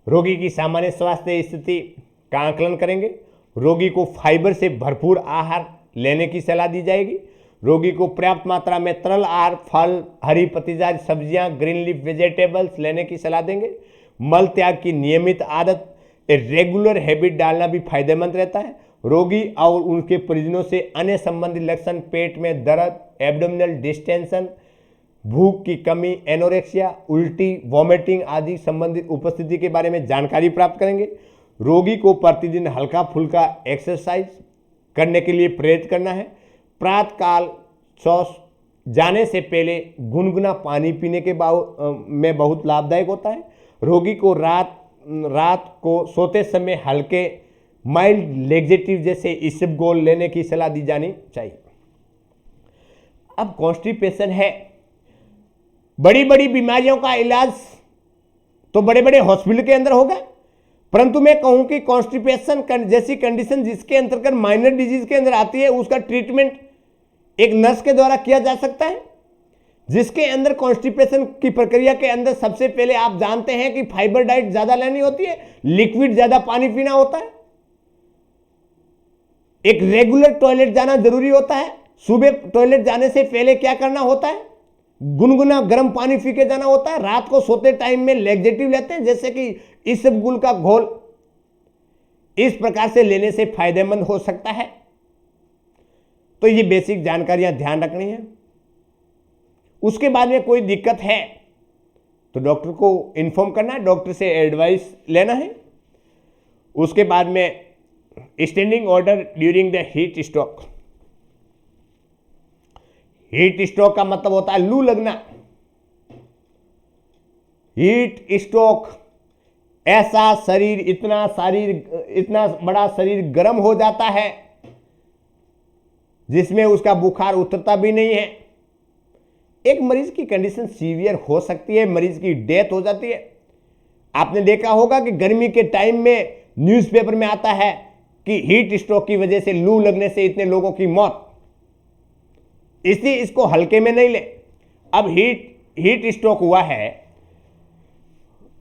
रोगी की सामान्य स्वास्थ्य स्थिति का आकलन करेंगे। रोगी को फाइबर से भरपूर आहार लेने की सलाह दी जाएगी। रोगी को पर्याप्त मात्रा में तरल आहार, फल, हरी पत्तीदार सब्जियां, ग्रीन लीफ वेजिटेबल्स लेने की सलाह देंगे। मल त्याग की नियमित आदत, रेगुलर हैबिट डालना भी फायदेमंद रहता है। रोगी और उनके परिजनों से अन्य संबंधित लक्षण, पेट में दर्द, एब्डोमिनल डिस्टेंशन, भूख की कमी, एनोरेक्सिया, उल्टी, वॉमिटिंग आदि संबंधित उपस्थिति के बारे में जानकारी प्राप्त करेंगे। रोगी को प्रतिदिन हल्का फुल्का एक्सरसाइज करने के लिए प्रेरित करना है। प्रातःकाल शौच जाने से पहले गुनगुना पानी पीने के में बहुत लाभदायक होता है। रोगी को रात को सोते समय हल्के माइल्ड लेक्सेटिव जैसे इसबगोल लेने की सलाह दी जानी चाहिए। अब कॉन्स्टिपेशन है, बड़ी बड़ी बीमारियों का इलाज तो बड़े बड़े हॉस्पिटल के अंदर होगा, परंतु मैं कहूं कि कॉन्स्टिपेशन जैसी कंडीशन जिसके अंतर्गत माइनर डिजीज के अंदर आती है, उसका ट्रीटमेंट एक नर्स के द्वारा किया जा सकता है। जिसके अंदर कॉन्स्टिपेशन की प्रक्रिया के अंदर सबसे पहले आप जानते हैं कि फाइबर डाइट ज्यादा लेनी होती है, लिक्विड ज्यादा पानी पीना होता है, एक रेगुलर टॉयलेट जाना जरूरी होता है। सुबह टॉयलेट जाने से पहले क्या करना होता है? गुनगुना गर्म पानी पी के जाना होता है। रात को सोते टाइम में लेक्सेटिव लेते हैं, जैसे कि इसबगोल का घोल, इस प्रकार से लेने से फायदेमंद हो सकता है। तो ये बेसिक जानकारियां ध्यान रखनी है। उसके बाद में कोई दिक्कत है तो डॉक्टर को इन्फॉर्म करना है, डॉक्टर से एडवाइस लेना है। उसके बाद में standing order during the heat stroke. Heat stroke का मतलब होता है लू लगना। हीट स्ट्रोक ऐसा शरीर, इतना बड़ा शरीर गर्म हो जाता है जिसमें उसका बुखार उतरता भी नहीं है। एक मरीज की कंडीशन सीवियर हो सकती है, मरीज की डेथ हो जाती है। आपने देखा होगा कि गर्मी के टाइम में न्यूज़पेपर में आता है कि हीट स्ट्रोक की वजह से, लू लगने से इतने लोगों की मौत। इसलिए इसको हल्के में नहीं ले। अब हीट स्ट्रोक हुआ है।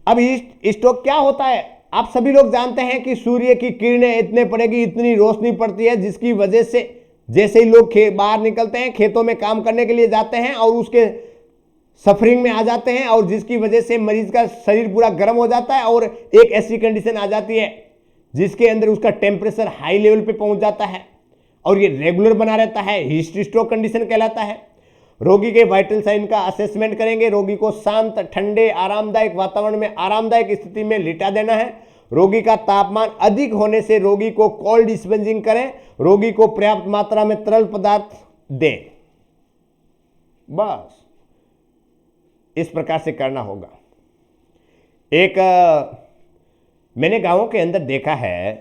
अब हीट स्ट्रोक क्या होता है? आप सभी लोग जानते हैं कि सूर्य की किरणें इतने पड़ेगी, इतनी रोशनी पड़ती है, जिसकी वजह से जैसे ही लोग बाहर निकलते हैं, खेतों में काम करने के लिए जाते हैं और उसके सफरिंग में आ जाते हैं, और जिसकी वजह से मरीज का शरीर पूरा गर्म हो जाता है और एक ऐसी कंडीशन आ जाती है जिसके अंदर उसका टेम्परेचर हाई लेवल पे पहुंच जाता है और ये रेगुलर बना रहता है। हीट स्ट्रोक कंडीशन कहलाता है। रोगी के वाइटल साइन का असेसमेंट करेंगे। रोगी को शांत, ठंडे, आरामदायक वातावरण में आरामदायक स्थिति में लिटा देना है। रोगी का तापमान अधिक होने से रोगी को कोल्ड स्पंजिंग करें। रोगी को पर्याप्त मात्रा में तरल पदार्थ दें। बस इस प्रकार से करना होगा। एक मैंने गांवों के अंदर देखा है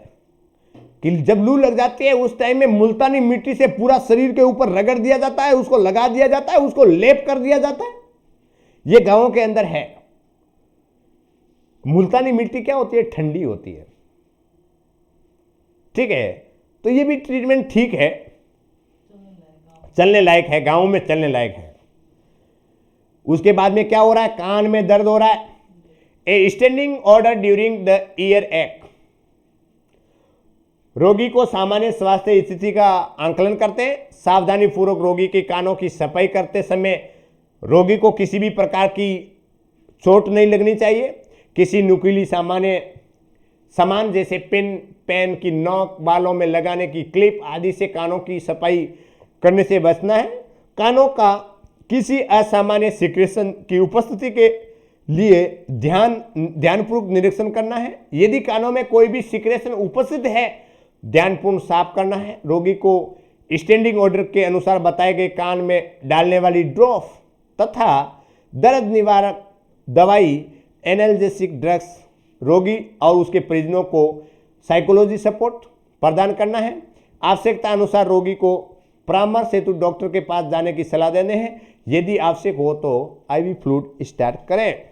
कि जब लू लग जाती है उस टाइम में मुल्तानी मिट्टी से पूरा शरीर के ऊपर रगड़ दिया जाता है, उसको लगा दिया जाता है, उसको लेप कर दिया जाता है। यह गांवों के अंदर है। मुल्तानी मिट्टी क्या होती है? ठंडी होती है। ठीक है, तो ये भी ट्रीटमेंट ठीक है, चलने लायक है, गांव में चलने लायक है। उसके बाद में क्या हो रहा है? कान में दर्द हो रहा है। A standing order during the year एक। रोगी को सामान्य स्वास्थ्य स्थिति का आंकलन करते हैं। सावधानी पूर्वक रोगी के कानों की सफाई करते समय रोगी को किसी भी प्रकार की चोट नहीं लगनी चाहिए। किसी नुकीली सामान जैसे पेन की नोक, बालों में लगाने की क्लिप आदि से कानों की सफाई करने से बचना है। कानों का किसी असामान्य सिक्रेशन की उपस्थिति के लिए ध्यानपूर्वक निरीक्षण करना है। यदि कानों में कोई भी सिक्रेशन उपस्थित है, ध्यानपूर्ण साफ करना है। रोगी को स्टैंडिंग ऑर्डर के अनुसार बताए गए कान में डालने वाली ड्रॉप तथा दर्द निवारक दवाई, एनाल्जेसिक ड्रग्स, रोगी और उसके परिजनों को साइकोलॉजी सपोर्ट प्रदान करना है। आवश्यकता अनुसार रोगी को परामर्श हेतु डॉक्टर के पास जाने की सलाह देने हैं। यदि आवश्यक हो तो आईवी फ्लूइड स्टार्ट करें।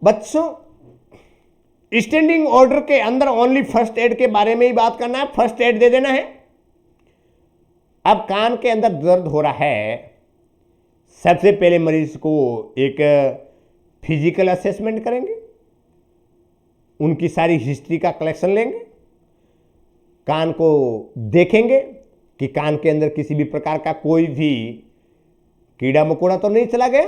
बच्चों, स्टैंडिंग ऑर्डर के अंदर ओनली फर्स्ट एड के बारे में ही बात करना है। फर्स्ट एड दे देना है। अब कान के अंदर दर्द हो रहा है, सबसे पहले मरीज को एक फिजिकल असेसमेंट करेंगे, उनकी सारी हिस्ट्री का कलेक्शन लेंगे, कान को देखेंगे कि कान के अंदर किसी भी प्रकार का कोई भी कीड़ा मकोड़ा तो नहीं चला गया।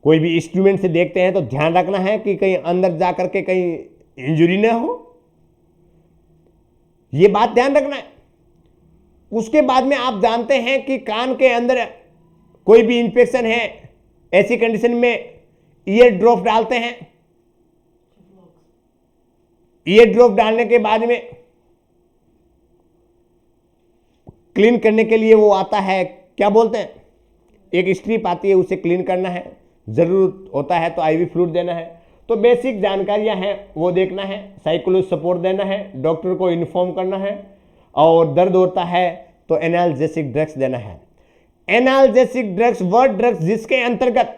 कोई भी इंस्ट्रूमेंट से देखते हैं तो ध्यान रखना है कि कहीं अंदर जाकर के कहीं इंजरी ना हो, ये बात ध्यान रखना है। उसके बाद में आप जानते हैं कि कान के अंदर कोई भी इंफेक्शन है, ऐसी कंडीशन में ईयर ड्रॉप डालते हैं। ईयर ड्रॉप डालने के बाद में क्लीन करने के लिए वो आता है, क्या बोलते हैं, एक स्ट्रिप आती है, उसे क्लीन करना है। जरूरत होता है तो आईवी फ्लूइड देना है। तो बेसिक जानकारियां हैं वो देखना है, साइकोलॉजी सपोर्ट देना है, डॉक्टर को इन्फॉर्म करना है, और दर्द होता है तो एनाल्जेसिक ड्रग्स देना है। एनाल्जेसिक ड्रग्स वह ड्रग्स जिसके अंतर्गत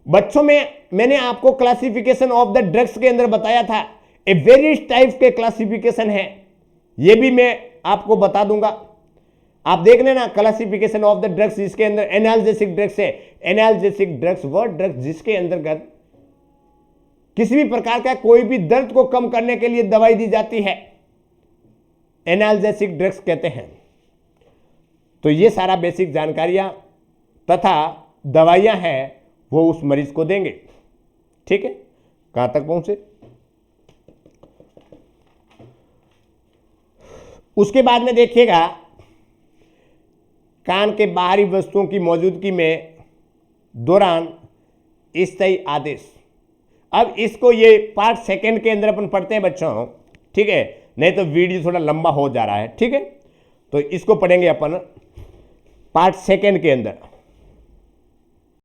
बच्चों में मैंने आपको क्लासिफिकेशन ऑफ द ड्रग्स के अंदर बताया था, ए वेरियस टाइप के क्लासिफिकेशन है, ये भी मैं आपको बता दूंगा। आप देख लेना क्लासिफिकेशन ऑफ द ड्रग्स जिसके अंदर एनाल्जेसिक ड्रग्स है। एनाल्जेसिक ड्रग्स वह ड्रग्स जिसके अंतर्गत किसी भी प्रकार का कोई भी दर्द को कम करने के लिए दवाई दी जाती है, एनाल्जेसिक ड्रग्स कहते हैं। तो ये सारा बेसिक जानकारियां तथा दवाइयां हैं वो उस मरीज को देंगे। ठीक है, कहां तक पहुंचे? उसके बाद में देखिएगा कान के बाहरी वस्तुओं की मौजूदगी में दौरान स्थायी आदेश। अब इसको ये पार्ट सेकंड के अंदर अपन पढ़ते हैं बच्चों, ठीक है, नहीं तो वीडियो थोड़ा लंबा हो जा रहा है। ठीक है, तो इसको पढ़ेंगे अपन पार्ट सेकंड के अंदर।